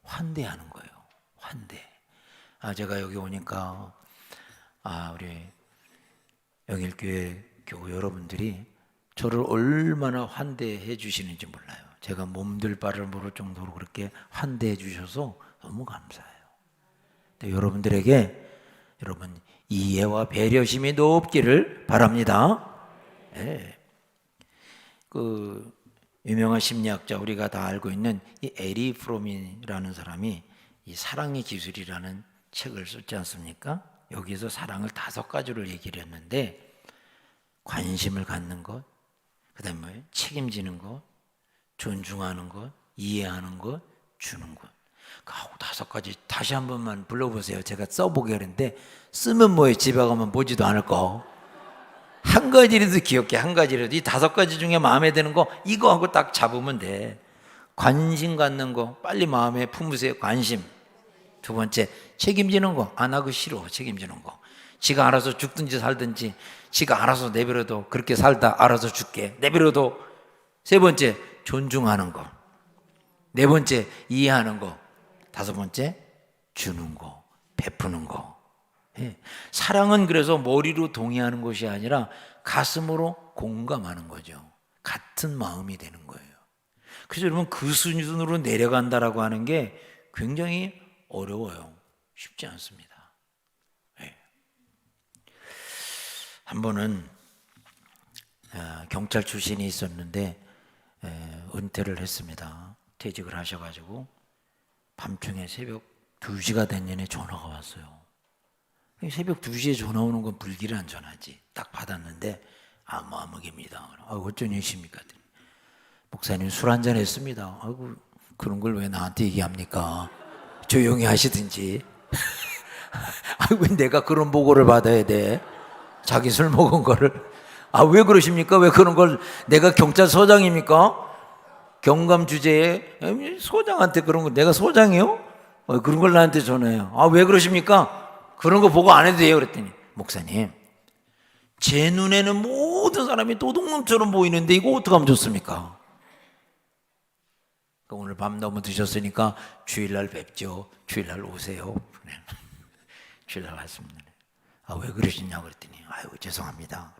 환대하는 거예요. 환대. 제가 여기 오니까 우리 영일교회 교우 여러분들이 저를 얼마나 환대해 주시는지 몰라요. 제가 몸둘 바를 모를 정도로 그렇게 환대해 주셔서 너무 감사해요. 근데 여러분들에게 여러분 이해와 배려심이 높기를 바랍니다. 그 유명한 심리학자 우리가 다 알고 있는 이 에리 프롬이라는 사람이 이 사랑의 기술이라는 책을 썼지 않습니까? 여기서 사랑을 5가지로 얘기를 했는데 관심을 갖는 것, 그 다음에 책임지는 것, 존중하는 것, 이해하는 것, 주는 것. 5가지 다시 한 번만 불러보세요. 제가 써보게 하는데 쓰면 뭐예요? 집에 가면 보지도 않을 거. 한 가지라도 기억해. 한 가지라도 이 5가지 중에 마음에 드는 거 이거 하고 딱 잡으면 돼. 관심 갖는 거 빨리 마음에 품으세요. 관심. 두 번째, 책임지는 거. 안 하고 싫어. 책임지는 거. 지가 알아서 죽든지 살든지 지가 알아서 내버려둬. 그렇게 살다 알아서 죽게 내버려둬. 세 번째, 존중하는 거. 네 번째, 이해하는 거. 다섯 번째, 주는 거, 베푸는 거. 예. 사랑은 그래서 머리로 동의하는 것이 아니라 가슴으로 공감하는 거죠. 같은 마음이 되는 거예요. 그래서 여러분, 그 수준으로 내려간다라고 하는 게 굉장히 어려워요. 쉽지 않습니다. 예. 한 번은 경찰 출신이 있었는데 은퇴를 했습니다. 퇴직을 하셔가지고 밤중에 새벽 2시가 됐는데 전화가 왔어요. 새벽 2시에 전화 오는 건 불길한 전화지. 딱 받았는데 아무개입니다. 어쩐 일이십니까? 목사님 술 한잔 했습니다. 아이고, 그런 걸 왜 나한테 얘기합니까? 조용히 하시든지. 아이고, 왜 내가 그런 보고를 받아야 돼? 자기 술 먹은 거를. 왜 그러십니까? 왜 그런 걸, 내가 경찰서장입니까? 경감 주제에 소장한테 그런 거, 내가 소장이요? 그런 걸 나한테 전해요. 왜 그러십니까? 그런 거 보고 안 해도 돼요. 그랬더니, 목사님, 제 눈에는 모든 사람이 도둑놈처럼 보이는데 이거 어떻게 하면 좋습니까? 오늘 밤 너무 드셨으니까 주일날 뵙죠. 주일날 오세요. 주일날 왔습니다. 왜 그러시냐고 그랬더니, 아유, 죄송합니다.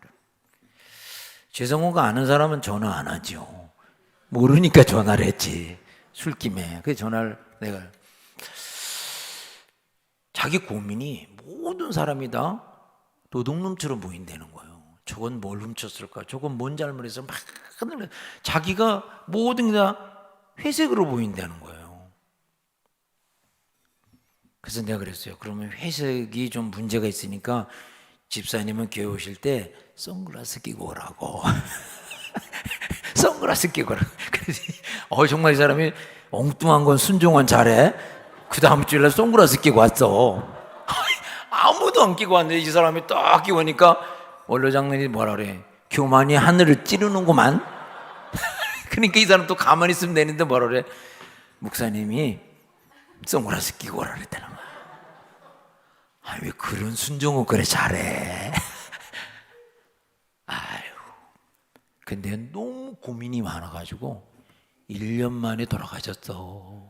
죄송한 거 아는 사람은 전화 안 하죠. 모르니까 전화를 했지. 술김에. 그 전화를 내가, 자기 고민이 모든 사람이 다 도둑놈처럼 보인다는 거예요. 저건 뭘 훔쳤을까? 저건 뭔 잘못해서 막 자기가 모든 게 다 회색으로 보인다는 거예요. 그래서 내가 그랬어요. 그러면 회색이 좀 문제가 있으니까 집사님은 교회 오실 때 선글라스 끼고 오라고. 선글라스 끼고 오라고. 그래서 정말 이 사람이 엉뚱한 건 순종은 잘해. 그 다음 주일날 선글라스 끼고 왔어. 아무도 안 끼고 왔는데 이 사람이 딱 끼고 오니까 원로장님이 뭐라 그래? 교만이 하늘을 찌르는구만. 그러니까 이 사람 또 가만히 있으면 되는데 뭐라 그래? 목사님이 선글라스 끼고 오라 그랬다는 거야. 왜 그런 순종은 그래 잘해. 아유, 근데 너무 고민이 많아가지고 1년 만에 돌아가셨어.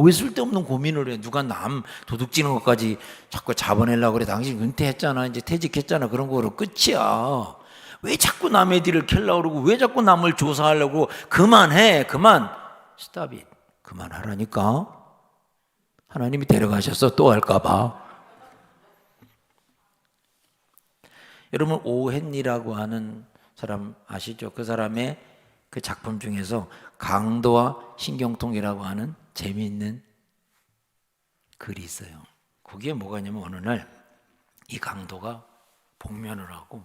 왜 쓸데없는 고민을 해? 누가 남 도둑질하는 것까지 자꾸 잡아내려고 그래? 당신 은퇴했잖아, 이제 퇴직했잖아. 그런 거로 끝이야. 왜 자꾸 남의 뒤를 캐려고 그러고, 왜 자꾸 남을 조사하려고? 그만해, 그만. 스탑 잇. 그만하라니까. 하나님이 데려가셔서 또 할까봐. 여러분, 오헨리라고 하는 사람 아시죠? 그 사람의 그 작품 중에서 강도와 신경통이라고 하는 재미있는 글이 있어요. 거기에 뭐가 있냐면, 어느 날 이 강도가 복면을 하고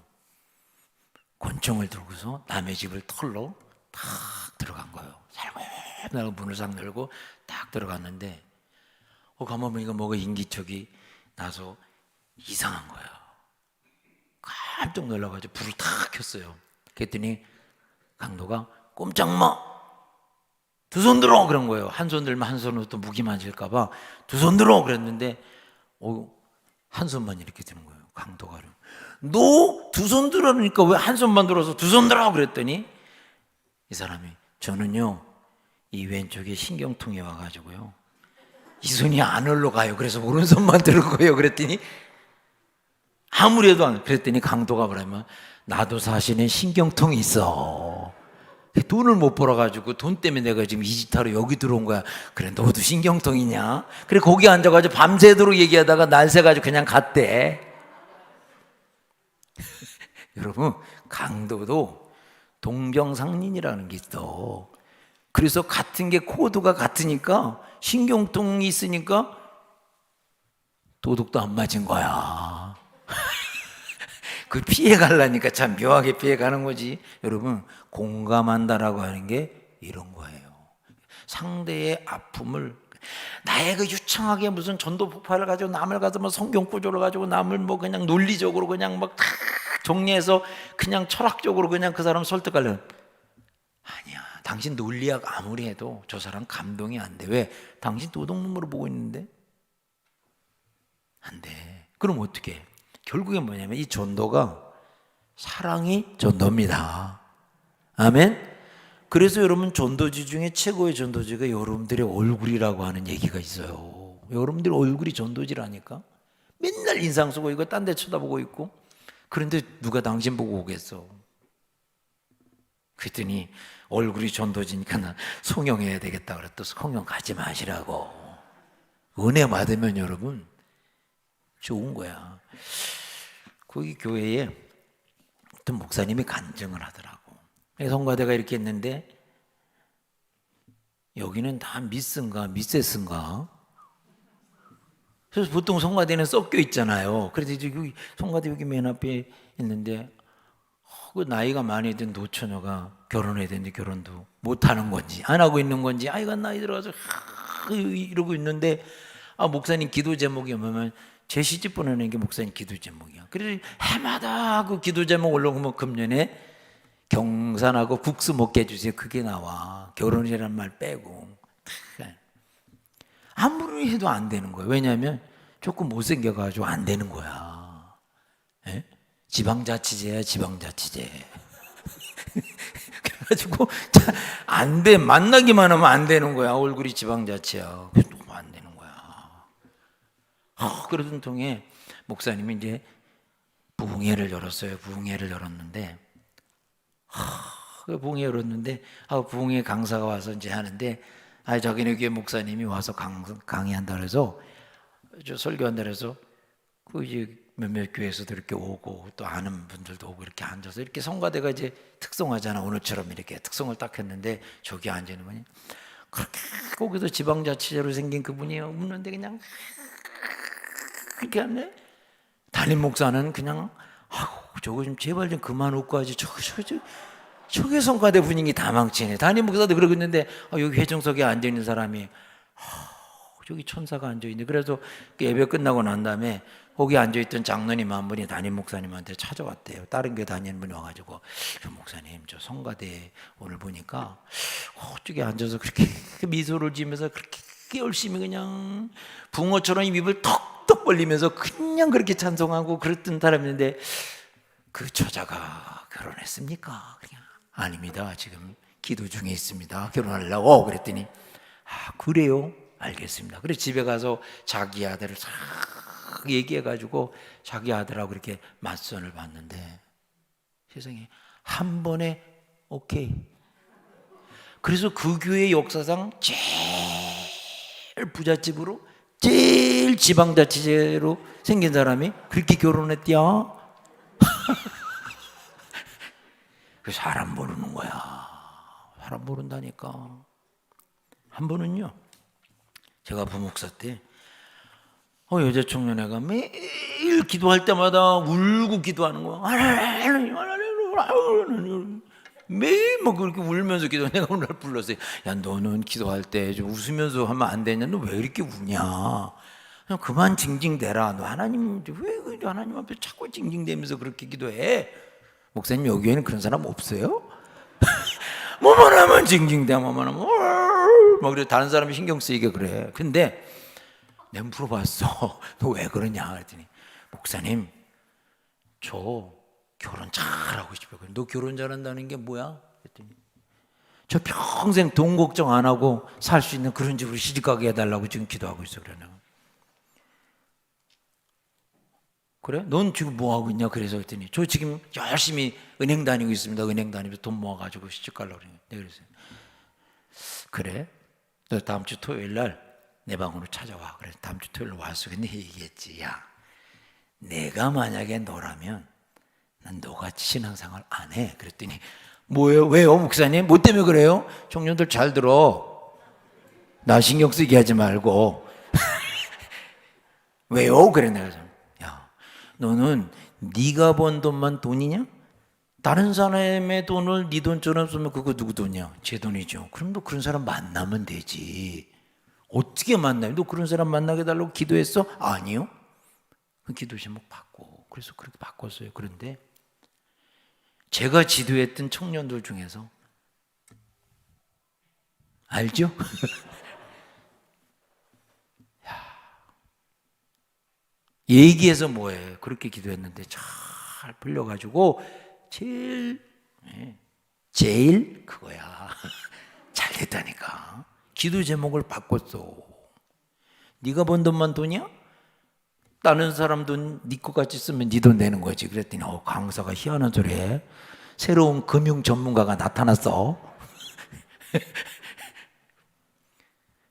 권총을 들고서 남의 집을 털러 탁 들어간 거예요. 살고 문을 싹 열고 딱 들어갔는데, 가만 보니까 뭐가 인기척이 나서 이상한 거야. 깜짝 놀라가지고 불을 탁 켰어요. 그랬더니 강도가 꼼짝 마! 두 손 들어! 그런 거예요. 한 손 들면 한 손으로 또 무기 맞을까봐 두 손 들어! 그랬는데, 한 손만 이렇게 드는 거예요. 강도가. 너 두 손 들으니까 왜 한 손만 들어서 두 손 들어! 그랬더니 이 사람이, 저는요, 이 왼쪽에 신경통이 와가지고요, 이 손이 안 올라가요. 그래서 오른손만 들은 거예요. 그랬더니 아무래도 안, 그랬더니 강도가 뭐라면, 나도 사실은 신경통이 있어. 돈을 못 벌어가지고 돈 때문에 내가 지금 이 짓 하러 여기 들어온 거야. 그래, 너도 신경통이냐? 그래, 거기 앉아가지고 밤새도록 얘기하다가 날 새가지고 그냥 갔대. 여러분, 강도도 동병상련이라는 게 있어. 그래서 같은 게 코드가 같으니까, 신경통이 있으니까 도둑도 안 맞은 거야. 그 피해가려니까 참 묘하게 피해가는 거지. 여러분, 공감한다라고 하는 게 이런 거예요. 상대의 아픔을, 나의 그 유창하게 무슨 전도 폭발을 가지고 남을 가서 뭐 성경 구조를 가지고 남을 뭐 그냥 논리적으로 그냥 막 다 정리해서 그냥 철학적으로 그냥 그 사람 설득하려는, 아니야. 당신 논리학 아무리 해도 저 사람 감동이 안 돼. 왜? 당신 도둑놈으로 보고 있는데 안 돼. 그럼 어떻게 해? 결국엔 뭐냐면 이 전도가 사랑이 전도입니다. 아멘. 그래서 여러분 전도지 중에 최고의 전도지가 여러분들의 얼굴이라고 하는 얘기가 있어요. 여러분들 얼굴이 전도지라니까. 맨날 인상 쓰고 이거 딴 데 쳐다보고 있고. 그런데 누가 당신 보고 오겠어? 그랬더니 얼굴이 전도지니까 나 송영해야 되겠다 그랬더니 송영 가지 마시라고. 은혜 받으면 여러분 좋은 거야. 거기 교회에 어떤 목사님이 간증을 하더라고. 성가대가 이렇게 했는데 여기는 다 미스인가 미세스인가. 그래서 보통 성가대는 섞여 있잖아요. 그래서 여기 성가대 여기 맨 앞에 있는데 그 나이가 많이 든 노처녀가 결혼해야 되는데 결혼도 못 하는 건지 안 하고 있는 건지 아이가 나이 들어가서 이러고 있는데 목사님 기도 제목이 뭐냐면 제 시집 보내는 게 목사님 기도 제목이야. 그래서 해마다 그 기도 제목 올라오면 금년에 경산하고 국수 먹게 해주세요. 그게 나와. 결혼이란 말 빼고. 아무리 해도 안 되는 거예요. 왜냐하면 조금 못생겨가지고 안 되는 거야. 예? 지방자치제야, 지방자치제. 그래가지고 안 돼. 만나기만 하면 안 되는 거야. 얼굴이 지방자치야. 그래서 너무 안 되는 거야. 그러던 통에 목사님이 이제 부흥회를 열었어요. 부흥회를 열었는데 그 부흥회 열었는데 부흥회 강사가 와서 이제 하는데 자기네 교회 목사님이 와서 강의한다 그래서 저 설교한다 그래서 그 이제 몇몇 교회에서도 이렇게 오고 또 아는 분들도 오고 이렇게 앉아서 이렇게 성가대가 이제 특성하잖아. 오늘처럼 이렇게 특성을 딱 했는데 저기 앉아 있는 분이 그렇게 거기서 지방자치제로 생긴 그분이 없는데 그냥 그렇게 하네. 담임 목사는 그냥 저거 좀 제발 좀 그만 웃고 하지. 저게 성가대 분위기 다 망치네. 담임 목사도 그러고 있는데 여기 회중석에 앉아 있는 사람이 저기 천사가 앉아 있네. 그래서 예배 끝나고 난 다음에 거기 앉아 있던 장로님 한 분이 담임 목사님한테 찾아왔대요. 다른 교회 다니는 분이 와가지고 목사님 저 성가대 오늘 보니까 저기 앉아서 그렇게 미소를 지으면서 그렇게 열심히 그냥 붕어처럼 입을 턱턱 벌리면서 그냥 그렇게 찬송하고 그랬던 사람인데 그 처자가 결혼했습니까? 그냥 아닙니다. 지금 기도 중에 있습니다. 결혼하려고. 그랬더니 그래요? 알겠습니다. 그래서 집에 가서 자기 아들을 싹 얘기해가지고 자기 아들하고 이렇게 맞선을 봤는데 세상에 한 번에 오케이. 그래서 그 교회 역사상 제일 부잣집으로 제일 지방자치제로 생긴 사람이 그렇게 결혼했대요. 그 사람 모르는 거야. 사람 모른다니까. 한 번은요, 제가 부목사 때 여자 청년회가 매일 기도할 때마다 울고 기도하는 거야. 매일 막 그렇게 울면서 기도. 내가 오늘 불렀어요. 야, 너는 기도할 때 좀 웃으면서 하면 안 되냐? 너 왜 이렇게 우냐? 그냥 그만 징징대라. 너 하나님 왜 하나님 앞에 자꾸 징징대면서 그렇게 기도해? 목사님 여기에는 그런 사람 없어요? 뭐만 하면 징징대, 뭐만 하면 막 그래. 다른 사람이 신경 쓰이게 그래. 근데 내가 물어봤어. 너 왜 그러냐? 그랬더니 목사님 저 결혼 잘하고 싶어요. 너 결혼 잘한다는 게 뭐야? 그랬더니 저 평생 돈 걱정 안 하고 살 수 있는 그런 집으로 시집가게 해달라고 지금 기도하고 있어. 그래. 그래? 넌 지금 뭐 하고 있냐? 그래서 그랬더니 저 지금 열심히 은행 다니고 있습니다. 은행 다니면서 돈 모아가지고 시집 가려고 그래. 내가 그랬어요. 그래? 너 다음 주 토요일 날 내 방으로 찾아와. 그래. 다음 주 토요일 와서 근데 얘기했지. 야, 내가 만약에 너라면 난 너같이 신앙생활 안 해. 그랬더니 뭐예요? 왜요? 목사님? 뭐 때문에 그래요? 청년들 잘 들어. 나 신경 쓰게 하지 말고. 왜요? 그래. 내가 야, 너는 네가 번 돈만 돈이냐? 다른 사람의 돈을 네 돈처럼 쓰면 그거 누구 돈이야? 제 돈이죠. 그럼 너 그런 사람 만나면 되지. 어떻게 만나요? 너 그런 사람 만나게 달라고 기도했어? 아니요. 그 기도 제목 바꿔. 그래서 그렇게 바꿨어요. 그런데 제가 지도했던 청년들 중에서 알죠? 얘기해서 뭐해? 그렇게 기도했는데 잘 풀려가지고 제일 그거야. 잘 됐다니까. 기도 제목을 바꿨어. 네가 번 돈만 돈이야? 다른 사람 돈 네 거 같이 쓰면 네 돈 내는 거지. 그랬더니 강사가 희한한 소리 해. 새로운 금융 전문가가 나타났어.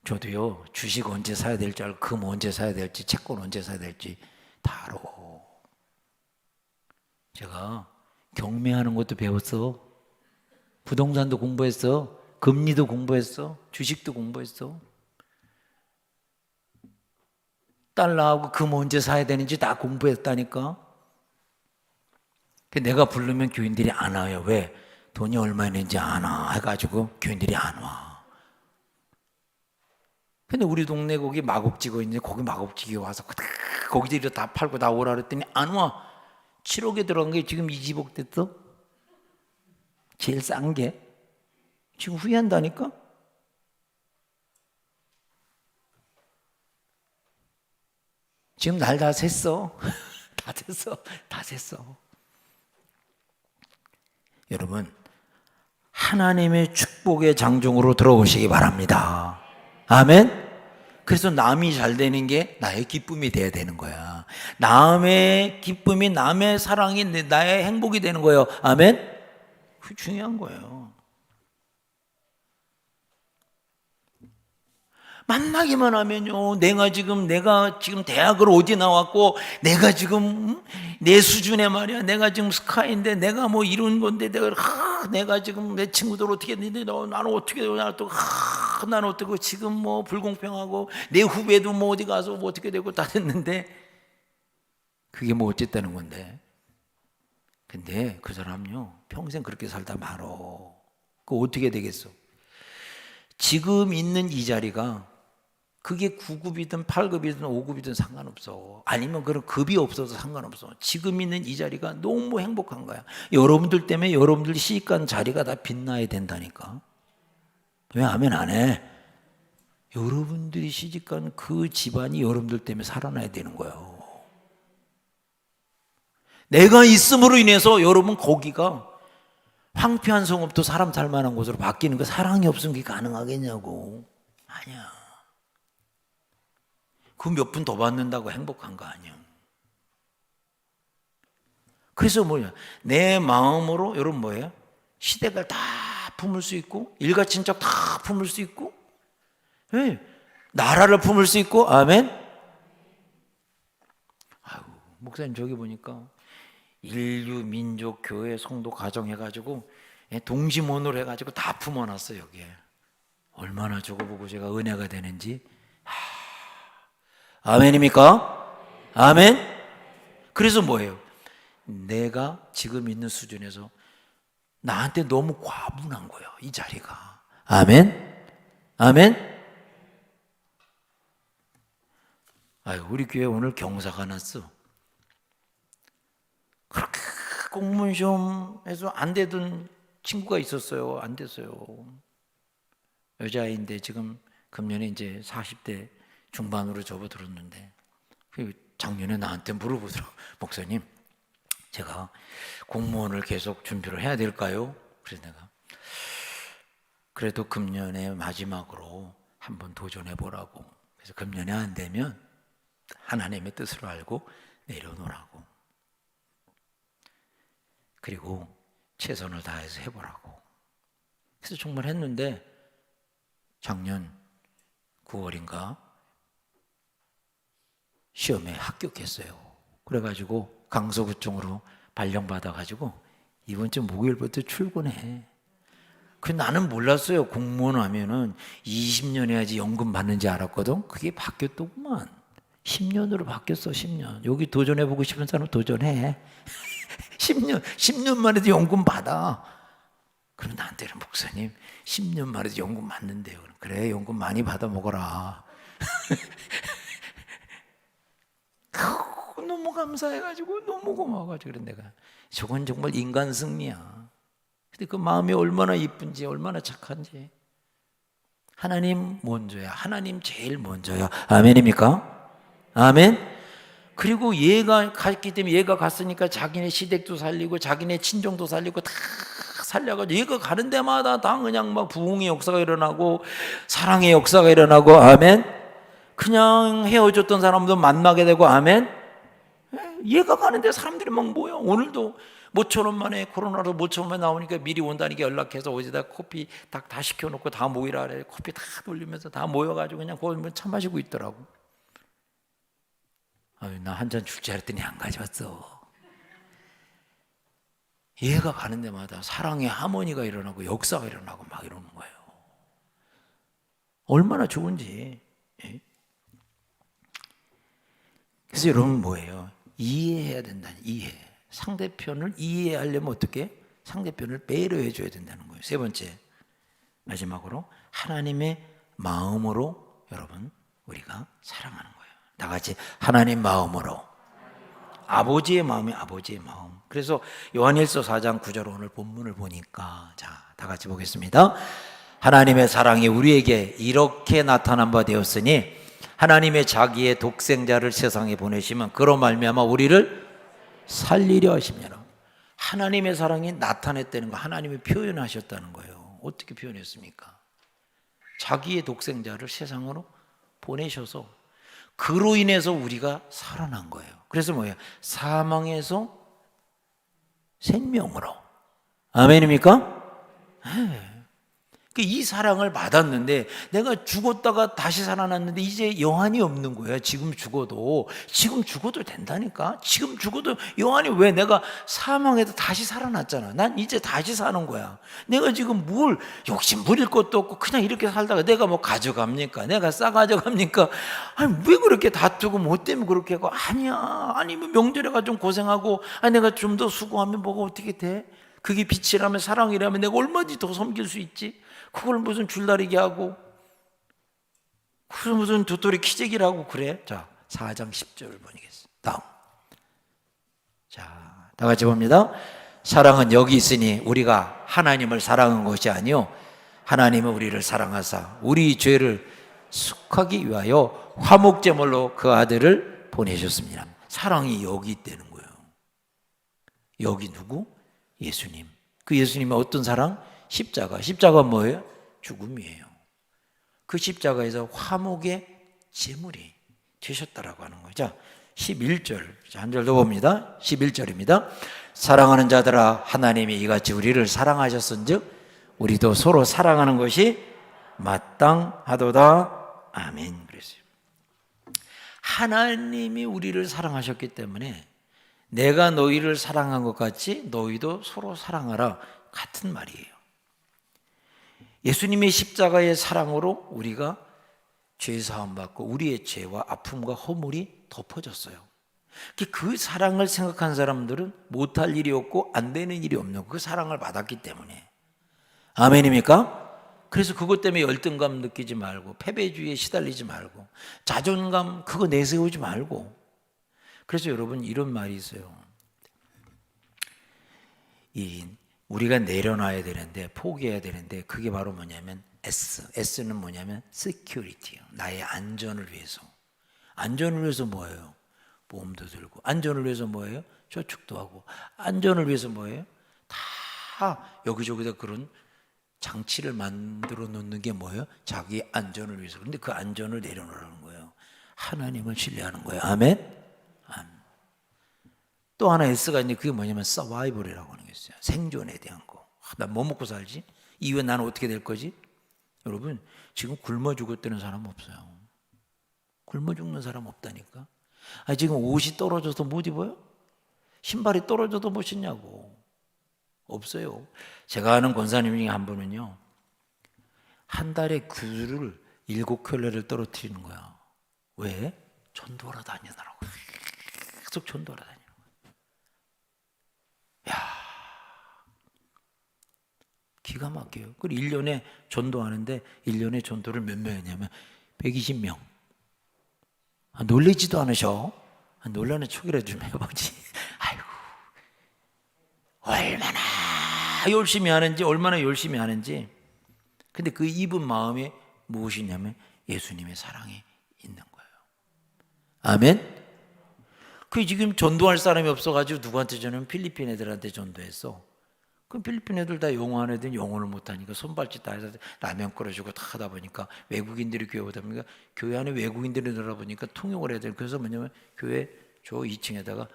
저도요, 주식 언제 사야 될지 알고, 금 언제 사야 될지, 채권 언제 사야 될지 다 알아. 제가 경매하는 것도 배웠어. 부동산도 공부했어. 금리도 공부했어. 주식도 공부했어. 달러하고 금 언제 사야 되는지 다 공부했다니까. 내가 부르면 교인들이 안 와요. 왜? 돈이 얼마 있는지 아나 해가지고 교인들이 안 와. 근데 우리 동네 거기 마곡지구 있는데 거기 마곡지구에 와서 거기들이 다 팔고 다 오라 그랬더니 안 와. 7억에 들어간 게 지금 20억 됐어. 제일 싼 게. 지금 후회한다니까. 지금 날 다 샜어. 다 됐어. 다 샜어. 여러분, 하나님의 축복의 장중으로 들어오시기 바랍니다. 아멘. 그래서 남이 잘 되는 게 나의 기쁨이 돼야 되는 거야. 남의 기쁨이, 남의 사랑이 나의 행복이 되는 거예요. 아멘. 그게 중요한 거예요. 만나기만 하면요, 내가 지금 대학을 어디 나왔고, 내가 지금 내 수준에 말이야, 내가 지금 스카이인데, 내가 뭐 이런 건데, 내가 지금 내 친구들 어떻게 했는데, 나는 어떻게 되냐, 또, 나는 어떻게 지금 뭐 불공평하고, 내 후배도 뭐 어디 가서 뭐 어떻게 되고 다 됐는데, 그게 뭐 어쨌다는 건데. 근데 그 사람요, 평생 그렇게 살다 말어. 그거 어떻게 되겠어? 지금 있는 이 자리가 그게 9급이든 8급이든 5급이든 상관없어. 아니면 그런 급이 없어도 상관없어. 지금 있는 이 자리가 너무 행복한 거야. 여러분들 때문에 여러분들이 시집간 자리가 다 빛나야 된다니까. 왜 아멘 안 해? 여러분들이 시집간 그 집안이 여러분들 때문에 살아나야 되는 거예요. 내가 있음으로 인해서 여러분 거기가 황폐한 성읍도 사람 살 만한 곳으로 바뀌는 거, 사랑이 없으면 그게 가능하겠냐고. 아니야. 그 몇 분 더 받는다고 행복한 거 아니야. 그래서 뭐냐, 내 마음으로 여러분 뭐예요? 시댁을 다 품을 수 있고, 일가친척 다 품을 수 있고, 네. 나라를 품을 수 있고. 아멘. 아유, 목사님 저기 보니까 인류, 민족, 교회, 성도, 가정 해가지고 동심원으로 해가지고 다 품어놨어요. 여기에 얼마나 저거 보고 제가 은혜가 되는지. 아멘입니까? 아멘. 그래서 뭐예요? 내가 지금 있는 수준에서 나한테 너무 과분한 거예요, 이 자리가. 아멘. 아멘. 아유, 우리 교회 오늘 경사가 났어. 그렇게 공무원 시험에서 안 되던 친구가 있었어요. 안 됐어요. 여자아이인데 지금 금년에 이제 40대 중반으로 접어들었는데, 작년에 나한테 물어보더라고. 목사님, 제가 공무원을 계속 준비를 해야 될까요? 그래서 내가 그래도 금년에 마지막으로 한번 도전해 보라고. 그래서 금년에 안 되면 하나님의 뜻을 알고 내려놓으라고. 그리고 최선을 다해서 해보라고. 그래서 정말 했는데 작년 9월인가 시험에 합격했어요. 그래가지고 강서구청으로 발령받아가지고 이번 주 목요일부터 출근해. 그 나는 몰랐어요. 공무원 하면은 20년 해야지 연금 받는지 알았거든. 그게 바뀌었더구만. 10년으로 바뀌었어. 10년. 여기 도전해보고 싶은 사람 도전해. 10년 만에도 연금 받아. 그럼 나한테는 목사님 10년 만에도 연금 받는데요. 그래, 연금 많이 받아 먹어라. 너무 감사해가지고 너무 고마워가지고. 그래, 내가 저건 정말 인간 승리야. 근데 그 마음이 얼마나 이쁜지, 얼마나 착한지. 하나님 먼저야. 하나님 제일 먼저야. 아멘입니까? 아멘. 그리고 얘가 갔기 때문에, 얘가 갔으니까 자기네 시댁도 살리고 자기네 친정도 살리고 다 살려가지고, 얘가 가는 데마다 다 그냥 막 부흥의 역사가 일어나고 사랑의 역사가 일어나고, 아멘. 그냥 헤어졌던 사람도 만나게 되고, 아멘. 얘가 가는데 사람들이 막 모여. 오늘도 모처럼 만에, 코로나로 모처럼 만에 나오니까 미리 온다니까 연락해서 어디다 커피 다 시켜놓고 다 모이라 그래. 커피 다 돌리면서 다 모여가지고 그냥 거기 차 마시고 있더라고. 나 한 잔 줄 줄 알았더니 안 가져왔어. 얘가 가는 데마다 사랑의 하모니가 일어나고 역사가 일어나고 막 이러는 거예요. 얼마나 좋은지. 그래서 여러분 뭐예요? 이해해야 된다는, 이해. 상대편을 이해하려면 어떻게? 상대편을 배려해 줘야 된다는 거예요. 세 번째, 마지막으로 하나님의 마음으로 여러분 우리가 사랑하는 거예요. 다 같이 하나님 마음으로. 아버지의 마음이 아버지의 마음. 그래서 요한일서 4장 9절 오늘 본문을 보니까, 자, 다 같이 보겠습니다. 하나님의 사랑이 우리에게 이렇게 나타난 바 되었으니 하나님의 자기의 독생자를 세상에 보내시면 그로 말미암아 우리를 살리려 하심이라. 하나님의 사랑이 나타냈다는 거, 하나님이 표현하셨다는 거예요. 어떻게 표현했습니까? 자기의 독생자를 세상으로 보내셔서 그로 인해서 우리가 살아난 거예요. 그래서 뭐예요? 사망에서 생명으로. 아멘입니까? 네. 이 사랑을 받았는데, 내가 죽었다가 다시 살아났는데 이제 여한이 없는 거예요. 지금 죽어도 된다니까. 지금 죽어도 여한이, 왜? 내가 사망에서 다시 살아났잖아. 난 이제 다시 사는 거야. 내가 지금 뭘 욕심 부릴 것도 없고 그냥 이렇게 살다가 내가 뭐 가져갑니까? 내가 싸가져갑니까? 아니, 왜 그렇게 다투고 뭐 때문에 그렇게 하고. 아니야. 아니, 뭐 명절에 가 좀 고생하고, 아니, 내가 좀 더 수고하면 뭐가 어떻게 돼? 그게 빛이라면, 사랑이라면 내가 얼마든지 더 섬길 수 있지. 그걸 무슨 줄다리기 하고, 그걸 무슨 도토리 키재기라고 그래? 자, 4장 10절을 보니겠습니다. 다음. 자, 다 같이 봅니다. 사랑은 여기 있으니 우리가 하나님을 사랑한 것이 아니요 하나님은 우리를 사랑하사 우리 죄를 속하기 위하여 화목제물로 그 아들을 보내셨습니다. 사랑이 여기 있다는 거예요. 여기 누구? 예수님. 그 예수님의 어떤 사랑? 십자가 뭐예요? 죽음이에요. 그 십자가에서 화목의 제물이 되셨다라고 하는 거죠. 11절, 한 절 더 봅니다. 11절입니다. 사랑하는 자들아, 하나님이 이같이 우리를 사랑하셨은즉 우리도 서로 사랑하는 것이 마땅하도다. 아멘. 그랬어요. 하나님이 우리를 사랑하셨기 때문에 내가 너희를 사랑한 것 같이 너희도 서로 사랑하라, 같은 말이에요. 예수님의 십자가의 사랑으로 우리가 죄 사함 받고 우리의 죄와 아픔과 허물이 덮어졌어요. 그 사랑을 생각한 사람들은 못할 일이 없고 안 되는 일이 없는, 그 사랑을 받았기 때문에. 아멘입니까? 그래서 그것 때문에 열등감 느끼지 말고, 패배주의에 시달리지 말고, 자존감 그거 내세우지 말고. 그래서 여러분, 이런 말이 있어요. 우리가 내려놔야 되는데, 포기해야 되는데, 그게 바로 뭐냐면 S는 뭐냐면 security예요. 나의 안전을 위해서. 안전을 위해서 뭐예요? 보험도 들고. 안전을 위해서 뭐예요? 저축도 하고. 안전을 위해서 뭐예요? 다 여기저기다 그런 장치를 만들어 놓는 게 뭐예요? 자기 안전을 위해서. 근데 그 안전을 내려놓으라는 거예요. 하나님을 신뢰하는 거예요. 아멘? 또 하나 S가 있는데 그게 뭐냐면 서바이벌이라고 하는 게 있어요. 생존에 대한 거. 난 뭐 먹고 살지? 이후에 나는 어떻게 될 거지? 여러분, 지금 굶어 죽었다는 사람 없어요. 굶어 죽는 사람 없다니까. 지금 옷이 떨어져서 못 입어요? 신발이 떨어져도 못 신냐고. 없어요. 제가 아는 권사님 중에 한 분은요, 한 달에 귤을 7켤레를 떨어뜨리는 거야. 왜? 전도하러 다니느라고. 계속 전도하러 다니는 거야. 기가 막혀요. 그리고 1년에 전도하는데 1년에 전도를 몇 명이냐면 120명. 놀라지도 않으셔. 놀라는 척이라도 좀 해보지. 아이고, 얼마나 열심히 하는지. 근데 그 입은 마음에 무엇이냐면 예수님의 사랑이 있는 거예요. 아멘. 그 지금 전도할 사람이 없어가지고 누구한테 전하면 필리핀 애들한테 전도했어. 그럼 필리핀 애들 다 영어하는 애들은 영어를 못하니까 손발짓 다 해서 라면 끓여주고 다 하다 보니까 외국인들이 교회 오다 보니까 교회 안에 외국인들이 늘어 보니까 통역을 해야 돼. 그래서 뭐냐면 교회 저 2층에다가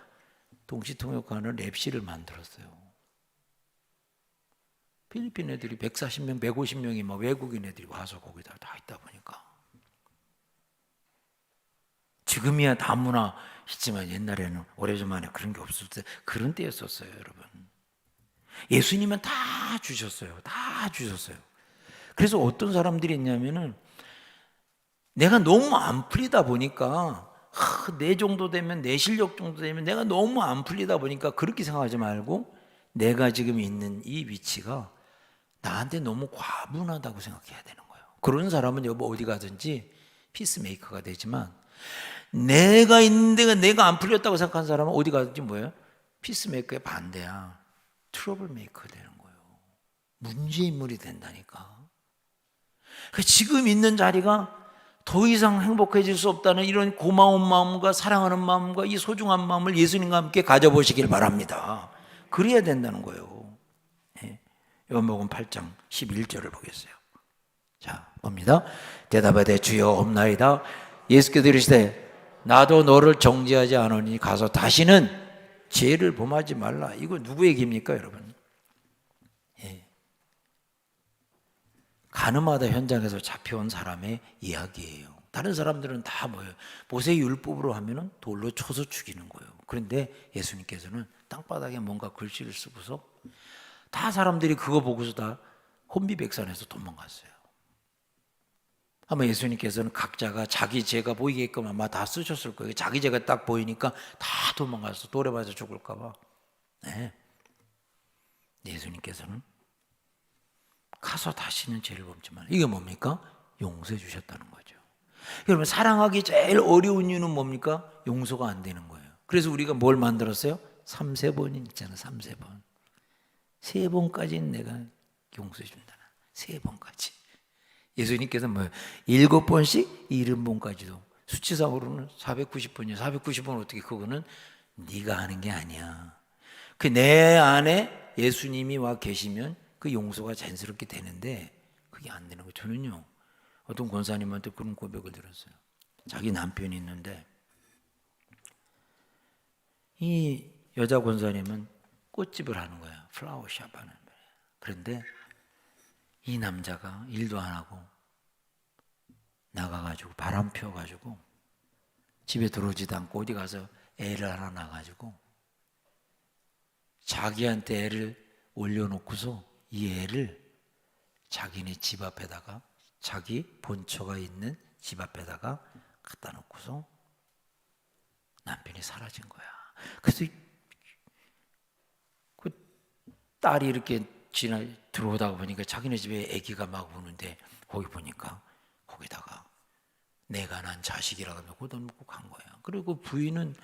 동시 통역하는 랩실을 만들었어요. 필리핀 애들이 140명, 150명이 막 외국인 애들이 와서 거기다 다 있다 보니까 지금이야 다문화 있지만 옛날에는 오래전만에 그런 게 없을 때 그런 때였었어요, 여러분. 예수님은 다 주셨어요. 다 주셨어요. 그래서 어떤 사람들이 있냐면은 내가 너무 안 풀리다 보니까 내 정도 되면 내 실력 정도 되면 내가 너무 안 풀리다 보니까 그렇게 생각하지 말고 내가 지금 있는 이 위치가 나한테 너무 과분하다고 생각해야 되는 거예요. 그런 사람은 여보 어디 가든지 피스메이커가 되지만 내가 있는 데가 내가 안 풀렸다고 생각하는 사람은 어디 가든지 뭐예요? 피스메이커의 반대야. 트러블 메이커가 되는 거예요. 문제인물이 된다니까. 지금 있는 자리가 더 이상 행복해질 수 없다는 이런 고마운 마음과 사랑하는 마음과 이 소중한 마음을 예수님과 함께 가져보시길 바랍니다. 그래야 된다는 거예요. 요한복음 8장 11절을 보겠어요. 자, 봅니다. 대답하되 주여 없나이다. 예수께서 이르시되 나도 너를 정죄하지 않으니 가서 다시는 죄를 범하지 말라. 이거 누구 얘기입니까, 여러분? 가늠하다 현장에서 잡혀온 사람의 이야기예요. 다른 사람들은 다 뭐예요? 모세의 율법으로 하면은 돌로 쳐서 죽이는 거예요. 그런데 예수님께서는 땅바닥에 뭔가 글씨를 쓰고서 다 사람들이 그거 보고서 다 혼비백산해서 도망갔어요. 아마 예수님께서는 각자가 자기 죄가 보이게끔 아마 다 쓰셨을 거예요. 자기 죄가 딱 보이니까 다 도망가서 돌에 맞아 죽을까 봐. 네. 예수님께서는 가서 다시는 죄를 범지 말라. 이게 뭡니까? 용서해 주셨다는 거죠. 여러분 사랑하기 제일 어려운 이유는 뭡니까? 용서가 안 되는 거예요. 그래서 우리가 뭘 만들었어요? 3세번 있잖아. 3세번. 3번까지는 내가 용서해 준다. 3번까지. 예수님께서 뭐 7번씩 70번까지도 수치상으로는 490번이야. 490번 어떻게 그거는 네가 하는 게 아니야. 그 내 안에 예수님이 와 계시면 그 용서가 자연스럽게 되는데 그게 안 되는 거예요. 저는요 어떤 권사님한테 그런 고백을 들었어요. 자기 남편이 있는데 이 여자 권사님은 꽃집을 하는 거야. 플라워샵 하는 거야. 그런데 이 남자가 일도 안 하고 나가가지고 바람 피워가지고 집에 들어오지도 않고 어디 가서 애를 하나 낳아가지고 자기한테 애를 올려놓고서 이 애를 자기네 집 앞에다가 자기 본처가 있는 집 앞에다가 갖다 놓고서 남편이 사라진 거야. 그래서 그 딸이 이렇게 들어오다 보니까 자기네 집에 아기가 막 우는데 거기 보니까 거기다가 내가 난 자식이라고 하면 걷어먹고 간 거야. 그리고 부인은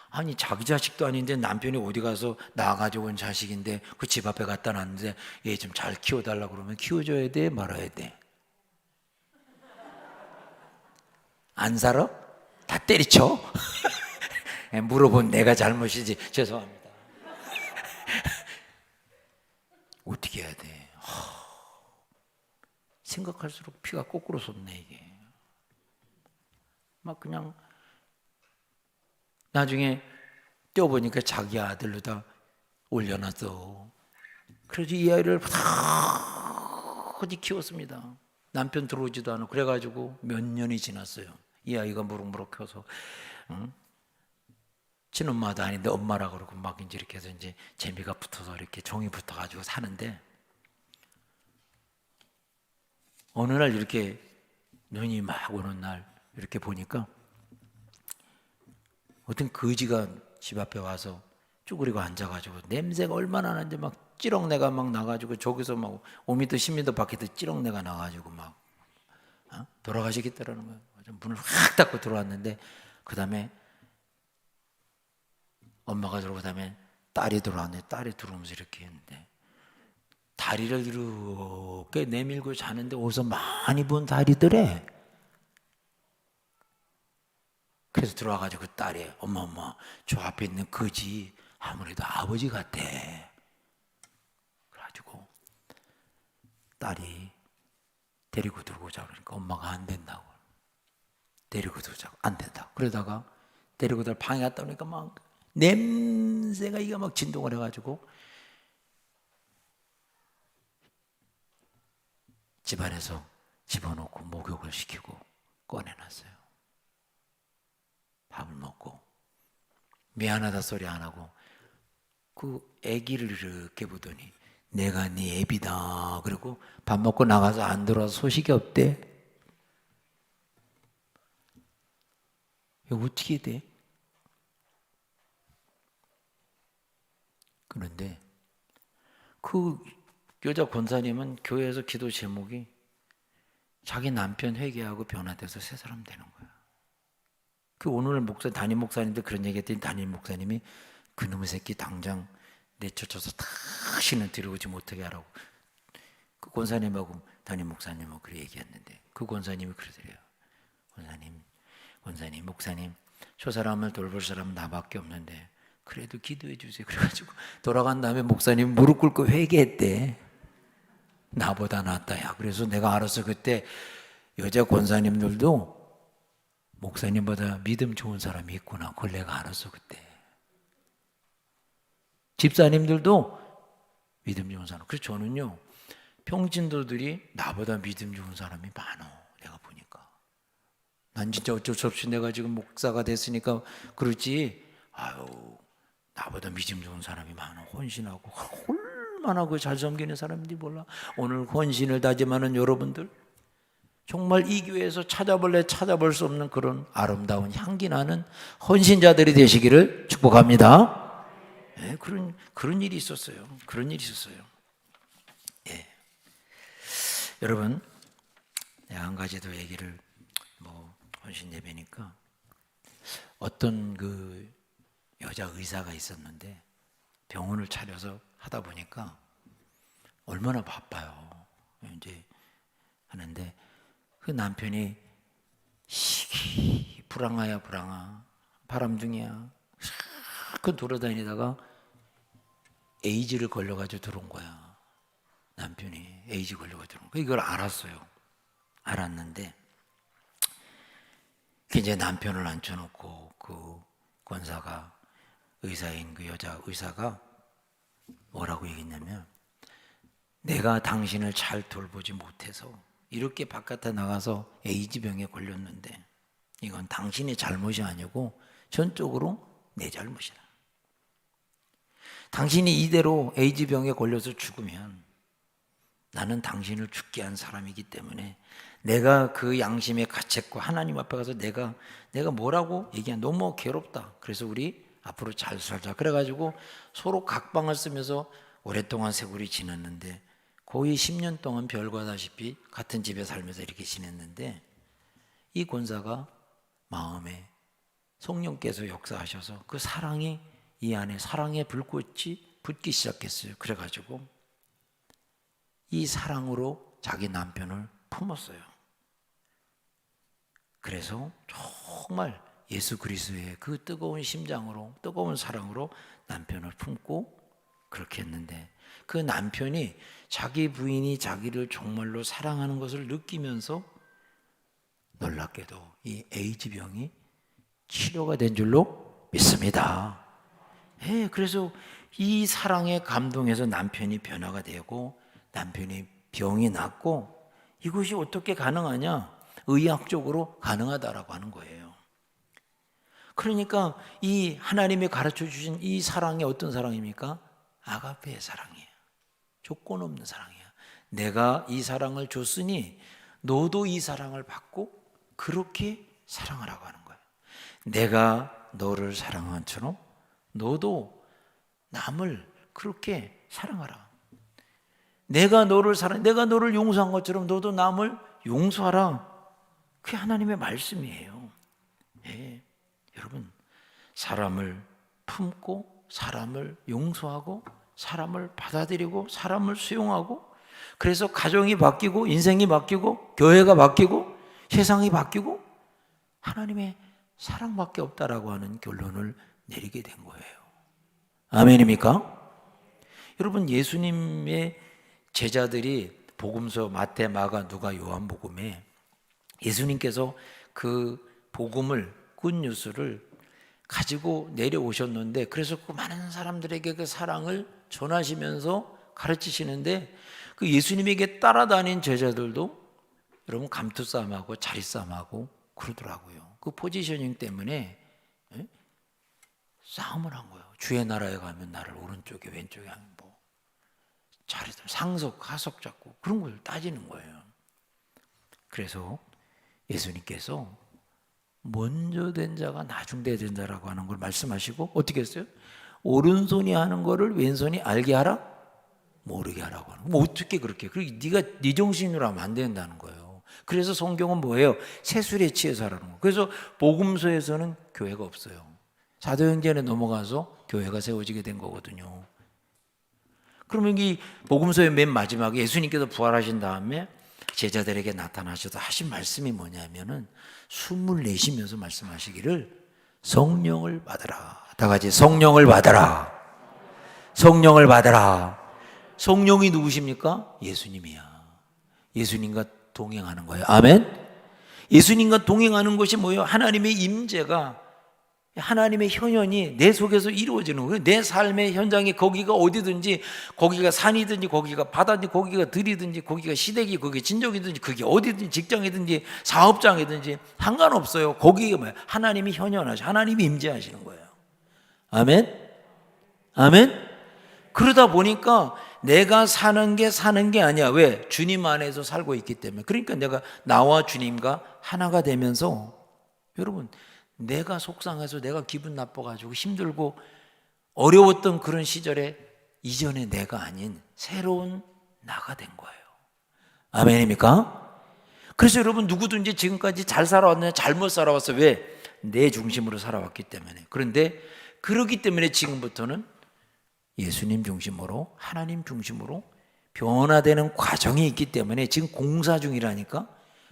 아니 자기 자식도 아닌데 남편이 어디 가서 낳아가지고 온 자식인데 그 집 앞에 갖다 놨는데 얘 좀 잘 키워달라고 그러면 키워줘야 돼 말아야 돼? 안 살아? 다 때리쳐? 물어본 내가 잘못이지. 죄송합니다. 어떻게 해야 돼? 생각할수록 피가 거꾸로 솟네 이게. 막 그냥 나중에 떼어보니까 자기 아들로 다 올려놨어. 그래서 이 아이를 어디 키웠습니다. 남편 들어오지도 않고 그래가지고 몇 년이 지났어요. 이 아이가 무럭무럭 커서 친엄마도 아닌데 엄마라 그러고 막 이제 이렇게 해서 이제 재미가 붙어서 이렇게 정이 붙어가지고 사는데 어느 날 이렇게 눈이 막 오는 날 이렇게 보니까 어떤 거지가 집 앞에 와서 쭈그리고 앉아가지고 냄새가 얼마나 나는지 막 찌렁내가 막 나가지고 저기서 막 5m 10m 밖에도 찌렁내가 나가지고 막 돌아가시겠다라는 거예요. 문을 확 닫고 들어왔는데 그 다음에 엄마가 들어오고 그 다음에 딸이 들어왔네. 딸이 들어오면서 이렇게 했는데 다리를 이렇게 내밀고 자는데 어디서 많이 본 다리더래. 그래서 들어와가지고 그 딸이 엄마 저 앞에 있는 거지 아무래도 아버지 같아. 그래가지고 딸이 데리고 들어오자 그러니까 엄마가 안 된다고. 데리고 들어오자고 안 된다. 그러다가 데리고 들어 방에 갔다 오니까 막 냄새가 이게 막 진동을 해가지고 집안에서 집어넣고 목욕을 시키고 꺼내놨어요. 밥을 먹고 미안하다 소리 안 하고 그 애기를 이렇게 보더니 내가 네 애비다. 그리고 밥 먹고 나가서 안 들어와서 소식이 없대. 이거 어떻게 돼? 그런데 그 여자 권사님은 교회에서 기도 제목이 자기 남편 회개하고 변화돼서 새 사람 되는 거야. 그 오늘 담임 목사님도 그런 얘기했더니 담임 목사님이 그놈의 새끼 당장 내쫓아서 다시는 들어오지 못하게 하라고 그 권사님하고 담임 목사님하고 그렇게 얘기했는데 그 권사님이 그러더래요. 권사님, 목사님 저 사람을 돌볼 사람은 나밖에 없는데 그래도 기도해 주세요. 그래가지고 돌아간 다음에 목사님 무릎 꿇고 회개했대. 나보다 낫다. 야, 그래서 내가 알아서 그때 여자 권사님들도 목사님보다 믿음 좋은 사람이 있구나. 그걸 내가 알았어 그때. 집사님들도 믿음 좋은 사람. 그래서 저는요 평신도들이 나보다 믿음 좋은 사람이 많어. 내가 보니까 난 진짜 어쩔 수 없이 내가 지금 목사가 됐으니까 그렇지. 아유 나보다 믿음 좋은 사람이 많아. 헌신하고 얼마나 그 잘 섬기는 사람인지 몰라. 오늘 헌신을 다짐하는 여러분들 정말 이 교회에서 찾아볼 수 없는 그런 아름다운 향기 나는 헌신자들이 되시기를 축복합니다. 네, 그런 일이 있었어요. 그런 일이 있었어요. 예. 여러분, 한 가지 더 얘기를 헌신 예배니까 어떤 그 여자 의사가 있었는데 병원을 차려서 하다 보니까 얼마나 바빠요. 이제 하는데 그 남편이 시기 불황아야 바람둥이야. 그 돌아다니다가 에이즈를 걸려가지고 들어온 거야. 남편이 에이즈 걸려가지고 들어온 거야. 이걸 알았어요. 알았는데 이제 남편을 앉혀놓고 그 권사가 의사인 그 여자 의사가 뭐라고 얘기했냐면 내가 당신을 잘 돌보지 못해서 이렇게 바깥에 나가서 에이즈병에 걸렸는데 이건 당신의 잘못이 아니고 전적으로 내 잘못이다. 당신이 이대로 에이즈병에 걸려서 죽으면 나는 당신을 죽게 한 사람이기 때문에 내가 그 양심에 갇혔고 하나님 앞에 가서 내가 뭐라고 얘기한 너무 괴롭다. 그래서 우리 앞으로 잘 살자. 그래가지고 서로 각방을 쓰면서 오랫동안 세월이 지났는데 거의 10년 동안 별과 다시피 같은 집에 살면서 이렇게 지냈는데 이 권사가 마음에 성령께서 역사하셔서 그 사랑이 이 안에 사랑의 불꽃이 붙기 시작했어요. 그래가지고 이 사랑으로 자기 남편을 품었어요. 그래서 정말 예수 그리스도의 그 뜨거운 심장으로 뜨거운 사랑으로 남편을 품고 그렇게 했는데 그 남편이 자기 부인이 자기를 정말로 사랑하는 것을 느끼면서 놀랍게도 이 에이즈병이 치료가 된 줄로 믿습니다. 예, 그래서 이 사랑에 감동해서 남편이 변화가 되고 남편이 병이 낫고 이것이 어떻게 가능하냐? 의학적으로 가능하다라고 하는 거예요. 그러니까 이 하나님이 가르쳐 주신 이 사랑이 어떤 사랑입니까? 아가페의 사랑이에요. 조건 없는 사랑이야. 내가 이 사랑을 줬으니 너도 이 사랑을 받고 그렇게 사랑하라고 하는 거예요. 내가 너를 사랑한 것처럼 너도 남을 그렇게 사랑하라. 내가 너를 용서한 것처럼 너도 남을 용서하라. 그게 하나님의 말씀이에요. 예. 여러분, 사람을 품고 사람을 용서하고 사람을 받아들이고 사람을 수용하고, 그래서 가정이 바뀌고 인생이 바뀌고 교회가 바뀌고 세상이 바뀌고 하나님의 사랑밖에 없다라고 하는 결론을 내리게 된 거예요. 아멘입니까? 여러분, 예수님의 제자들이 복음서 마태, 마가, 누가, 요한복음에 예수님께서 그 복음을, 굿뉴스를 가지고 내려오셨는데, 그래서 그 많은 사람들에게 그 사랑을 전하시면서 가르치시는데, 그 예수님에게 따라다닌 제자들도 여러분 감투싸움하고 자리싸움하고 그러더라고요. 그 포지셔닝 때문에 싸움을 한 거예요. 주의 나라에 가면 나를 오른쪽에 왼쪽에 뭐 자리싸움, 상석 하석 잡고 그런 걸 따지는 거예요. 그래서 예수님께서 먼저 된 자가 나중돼 된 자라고 하는 걸 말씀하시고 어떻게 했어요? 오른손이 하는 거를 왼손이 알게 하라? 모르게 하라고 하는 거예요. 뭐 어떻게 그렇게? 그리고 네가 네 정신으로 하면 안 된다는 거예요. 그래서 성경은 뭐예요? 세술에 취해서 하라는 거예요. 그래서 복음서에서는 교회가 없어요. 사도행전에 넘어가서 교회가 세워지게 된 거거든요. 그러면 이 복음서의 맨 마지막에 예수님께서 부활하신 다음에 제자들에게 나타나셔서 하신 말씀이 뭐냐면은 숨을 내쉬면서 말씀하시기를 성령을 받으라. 다 같이 성령을 받으라. 성령을 받으라. 성령이 누구십니까? 예수님이야. 예수님과 동행하는 거예요. 아멘. 예수님과 동행하는 것이 뭐예요? 하나님의 임재가, 하나님의 현현이 내 속에서 이루어지는 거예요. 내 삶의 현장이 거기가 어디든지, 거기가 산이든지 거기가 바다든지 거기가 들이든지 거기가 시댁이 거기 진족이든지 그게 어디든지 직장이든지 사업장이든지 상관없어요. 거기가 뭐예요? 하나님이 현현하시고 하나님이 임재하시는 거예요. 아멘. 아멘. 그러다 보니까 내가 사는 게 아니야. 왜? 주님 안에서 살고 있기 때문에. 그러니까 내가 나와 주님과 하나가 되면서, 여러분, 내가 속상해서 내가 기분 나빠가지고 힘들고 어려웠던 그런 시절에 이전의 내가 아닌 새로운 나가 된 거예요. 아멘입니까? 그래서 여러분, 누구든지 지금까지 잘 살아왔느냐 잘못 살아왔어요. 왜? 내 중심으로 살아왔기 때문에. 그런데 그러기 때문에 지금부터는 예수님 중심으로, 하나님 중심으로 변화되는 과정이 있기 때문에 지금 공사 중이라니까.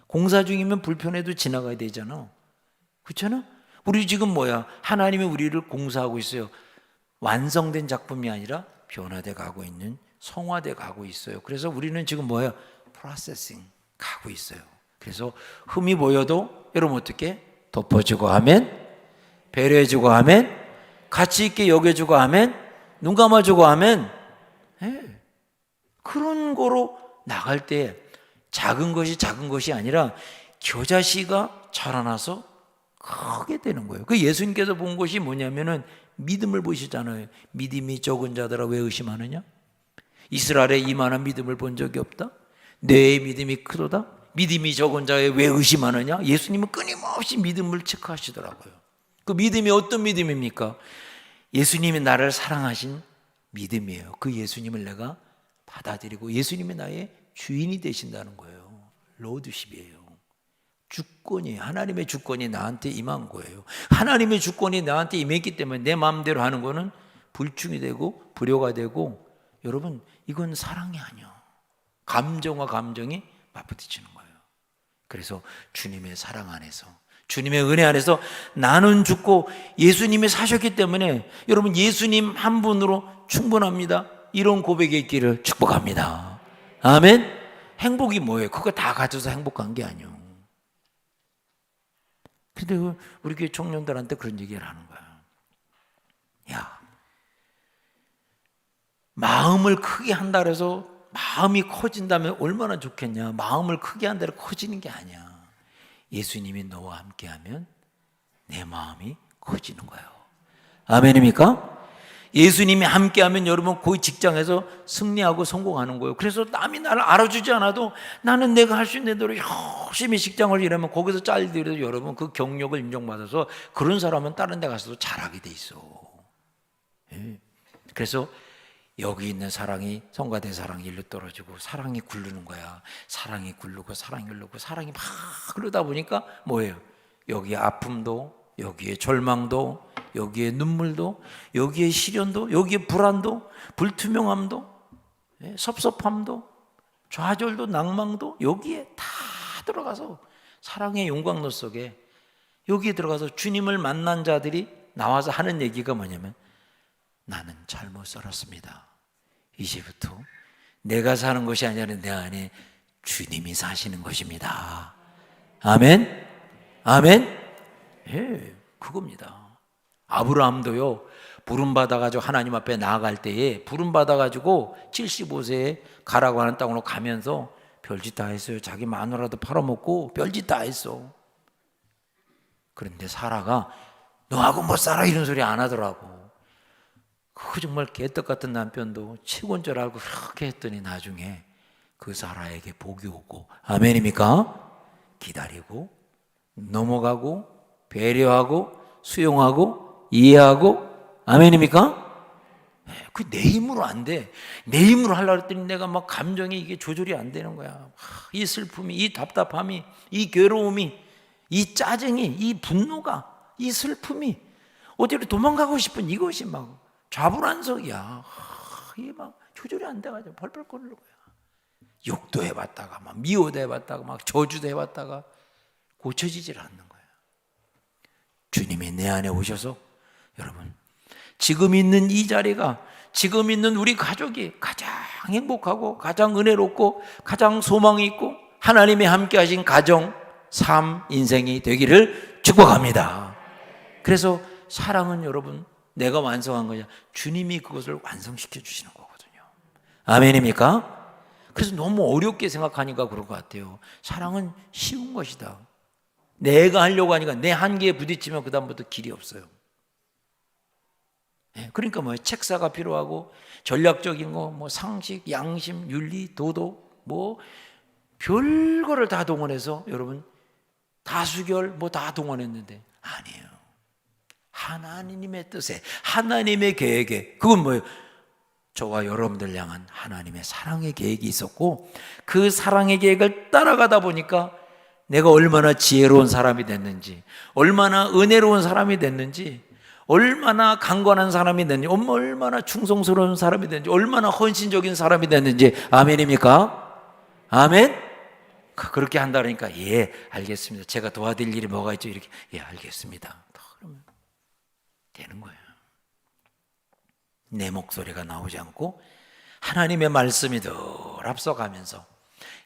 공사 중이면 불편해도 지나가야 되잖아. 그렇잖아? 우리 지금 뭐야? 하나님이 우리를 공사하고 있어요. 완성된 작품이 아니라 변화돼 가고 있는, 성화돼 가고 있어요. 그래서 우리는 지금 뭐야? 프로세싱 가고 있어요. 그래서 흠이 보여도 여러분 어떻게? 덮어주고 아멘, 배려해주고 아멘, 가치 있게 여겨주고 아멘, 눈 감아주고 아멘. 네. 그런 거로 나갈 때 작은 것이 아니라 겨자씨가 자라나서 크게 되는 거예요. 그 예수님께서 본 것이 뭐냐면은 믿음을 보시잖아요. 믿음이 적은 자들아 왜 의심하느냐? 이스라엘에 이만한 믿음을 본 적이 없다. 내 믿음이 크도다. 믿음이 적은 자에 왜 의심하느냐? 예수님은 끊임없이 믿음을 체크하시더라고요. 그 믿음이 어떤 믿음입니까? 예수님이 나를 사랑하신 믿음이에요. 그 예수님을 내가 받아들이고 예수님이 나의 주인이 되신다는 거예요. 로드십이에요. 주권이, 하나님의 주권이 나한테 임한 거예요. 하나님의 주권이 나한테 임했기 때문에 내 마음대로 하는 거는 불충이 되고 불효가 되고, 여러분 이건 사랑이 아니야. 감정과 감정이 맞부딪히는 거예요. 그래서 주님의 사랑 안에서, 주님의 은혜 안에서 나는 죽고 예수님이 사셨기 때문에 여러분 예수님 한 분으로 충분합니다. 이런 고백이 있기를 축복합니다. 아멘. 행복이 뭐예요? 그거 다 가져서 행복한 게 아니에요. 근데 우리 교회 청년들한테 그런 얘기를 하는 거야. 야, 마음을 크게 한다 그래서 마음이 커진다면 얼마나 좋겠냐. 마음을 크게 한다 그래서 커지는 게 아니야. 예수님이 너와 함께하면 내 마음이 커지는 거예요. 아멘입니까? 예수님이 함께하면 여러분 그 직장에서 승리하고 성공하는 거예요. 그래서 남이 나를 알아주지 않아도 나는 내가 할 수 있는 대로 열심히 직장을 일하면 거기서 잘리더라도 여러분 그 경력을 인정받아서 그런 사람은 다른 데 가서도 잘하게 돼 있어. 그래서 여기 있는 사랑이 성가대 사랑이 일로 떨어지고 사랑이 굴르는 거야. 사랑이 굴르고 사랑이 굴르고 사랑이 막 그러다 보니까 뭐예요? 여기에 아픔도, 여기에 절망도, 여기에 눈물도, 여기에 시련도, 여기에 불안도, 불투명함도, 섭섭함도, 좌절도, 낭망도 여기에 다 들어가서 사랑의 용광로 속에 여기에 들어가서 주님을 만난 자들이 나와서 하는 얘기가 뭐냐면 나는 잘못 살았습니다. 이제부터 내가 사는 것이 아니라 내 안에 주님이 사시는 것입니다. 아멘? 아멘? 예, 그겁니다. 아브라함도요, 부름받아가지고 하나님 앞에 나아갈 때에 부름받아가지고 75세에 가라고 하는 땅으로 가면서 별짓 다 했어요. 자기 마누라도 팔아먹고 별짓 다 했어. 그런데 사라가 너하고 못 살아 이런 소리 안 하더라고. 그 정말 개떡 같은 남편도 최고인 줄 알고 그렇게 했더니 나중에 그 사라에게 복이 오고, 아멘입니까? 기다리고 넘어가고 배려하고 수용하고 이해하고, 아멘입니까? 그 내 힘으로 안 돼. 내 힘으로 하려고 했더니 내가 막 감정이 이게 조절이 안 되는 거야. 이 슬픔이, 이 답답함이, 이 괴로움이, 이 짜증이, 이 분노가, 이 슬픔이, 어디로 도망가고 싶은 이것이 막 좌불안석이야. 이게 막 조절이 안 돼가지고 벌벌 끓는 거야. 욕도 해봤다가 막 미워도 해봤다가 막 저주도 해봤다가 고쳐지질 않는 거야. 주님이 내 안에 오셔서 여러분, 지금 있는 이 자리가, 지금 있는 우리 가족이 가장 행복하고 가장 은혜롭고 가장 소망이 있고 하나님이 함께 하신 가정, 삶, 인생이 되기를 축복합니다. 그래서 사랑은 여러분, 내가 완성한 거냐, 주님이 그것을 완성시켜 주시는 거거든요. 아멘입니까? 그래서 너무 어렵게 생각하니까 그런 것 같아요. 사랑은 쉬운 것이다. 내가 하려고 하니까 내 한계에 부딪히면 그 다음부터 길이 없어요. 그러니까 뭐 책사가 필요하고 전략적인 거, 뭐 상식, 양심, 윤리, 도덕, 뭐 별거를 다 동원해서 여러분 다수결 뭐 다 동원했는데 아니에요. 하나님의 뜻에, 하나님의 계획에, 그건 뭐예요? 저와 여러분들 향한 하나님의 사랑의 계획이 있었고 그 사랑의 계획을 따라가다 보니까 내가 얼마나 지혜로운 사람이 됐는지, 얼마나 은혜로운 사람이 됐는지, 얼마나 강건한 사람이 됐는지, 얼마나 충성스러운 사람이 됐는지, 얼마나 헌신적인 사람이 됐는지. 아멘입니까? 아멘? 그렇게 한다니까 예, 알겠습니다. 제가 도와드릴 일이 뭐가 있죠? 이렇게 예, 알겠습니다. 그러면 되는 거예요. 내 목소리가 나오지 않고 하나님의 말씀이 늘 앞서가면서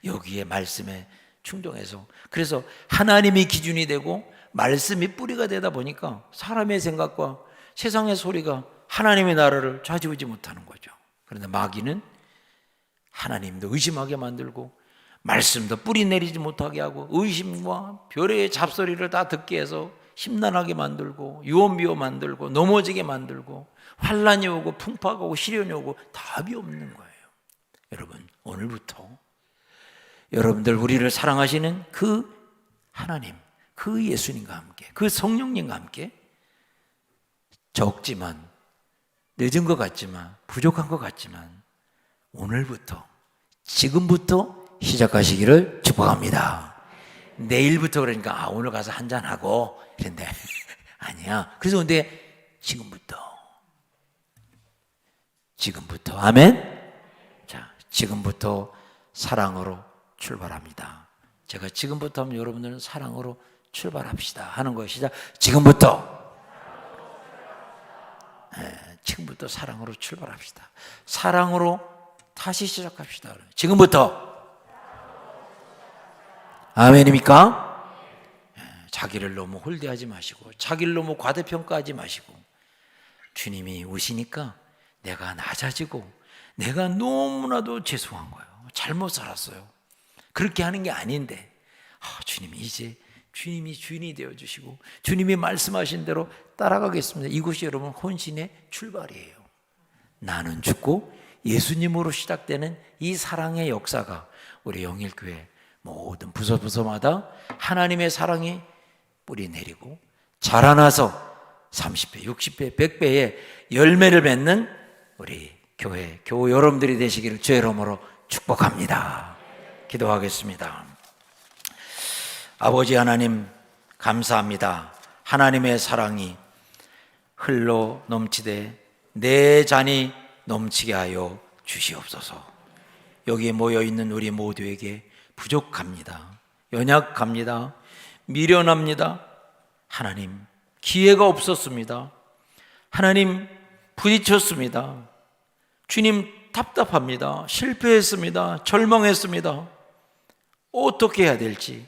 여기에 말씀에 충동해서, 그래서 하나님이 기준이 되고 말씀이 뿌리가 되다 보니까 사람의 생각과 세상의 소리가 하나님의 나라를 좌지우지 못하는 거죠. 그런데 마귀는 하나님도 의심하게 만들고 말씀도 뿌리 내리지 못하게 하고 의심과 별의 잡소리를 다 듣게 해서 심란하게 만들고 유언비어 만들고 넘어지게 만들고 환란이 오고 풍파가 오고 시련이 오고 답이 없는 거예요. 여러분, 오늘부터 여러분들 우리를 사랑하시는 그 하나님, 그 예수님과 함께, 그 성령님과 함께 적지만, 늦은 것 같지만, 부족한 것 같지만 오늘부터, 지금부터 시작하시기를 축복합니다. 내일부터 그러니까 오늘 가서 한잔하고 이런데 아니야. 그래서 근데 지금부터 아멘. 자, 지금부터 사랑으로 출발합니다. 제가 지금부터 하면 여러분들은 사랑으로 출발합시다 하는 거예요. 시작. 지금부터. 지금부터 사랑으로 출발합시다. 사랑으로 다시 시작합시다. 지금부터. 아멘입니까? 자기를 너무 홀대하지 마시고 자기를 너무 과대평가하지 마시고 주님이 오시니까 내가 낮아지고 내가 너무나도 죄송한 거예요. 잘못 살았어요. 그렇게 하는 게 아닌데 주님이 이제 주님이 주인이 되어주시고 주님이 말씀하신 대로 따라가겠습니다. 이것이 여러분 혼신의 출발이에요. 나는 죽고 예수님으로 시작되는 이 사랑의 역사가 우리 영일교회 모든 부서마다 하나님의 사랑이 뿌리 내리고 자라나서 30배, 60배, 100배의 열매를 맺는 우리 교회, 교우 여러분들이 되시기를 주의 이름으로 축복합니다. 기도하겠습니다. 아버지 하나님 감사합니다. 하나님의 사랑이 흘러 넘치되 내 잔이 넘치게 하여 주시옵소서. 여기에 모여 있는 우리 모두에게 부족합니다. 연약합니다. 미련합니다. 하나님, 기회가 없었습니다. 하나님, 부딪혔습니다. 주님, 답답합니다. 실패했습니다. 절망했습니다. 어떻게 해야 될지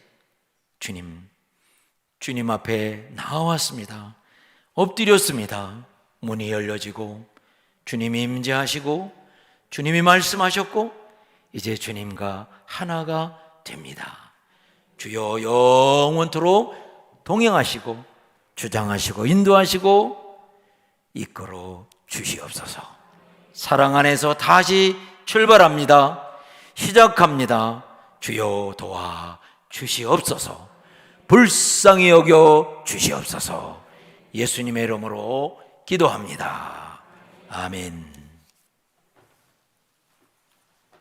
주님 앞에 나왔습니다. 엎드렸습니다. 문이 열려지고 주님이 임재하시고 주님이 말씀하셨고 이제 주님과 하나가 됩니다. 주여 영원토록 동행하시고 주장하시고 인도하시고 이끌어 주시옵소서. 사랑 안에서 다시 출발합니다. 시작합니다. 주여 도와 주시옵소서. 불쌍히 여겨 주시옵소서. 예수님의 이름으로 기도합니다. 아멘.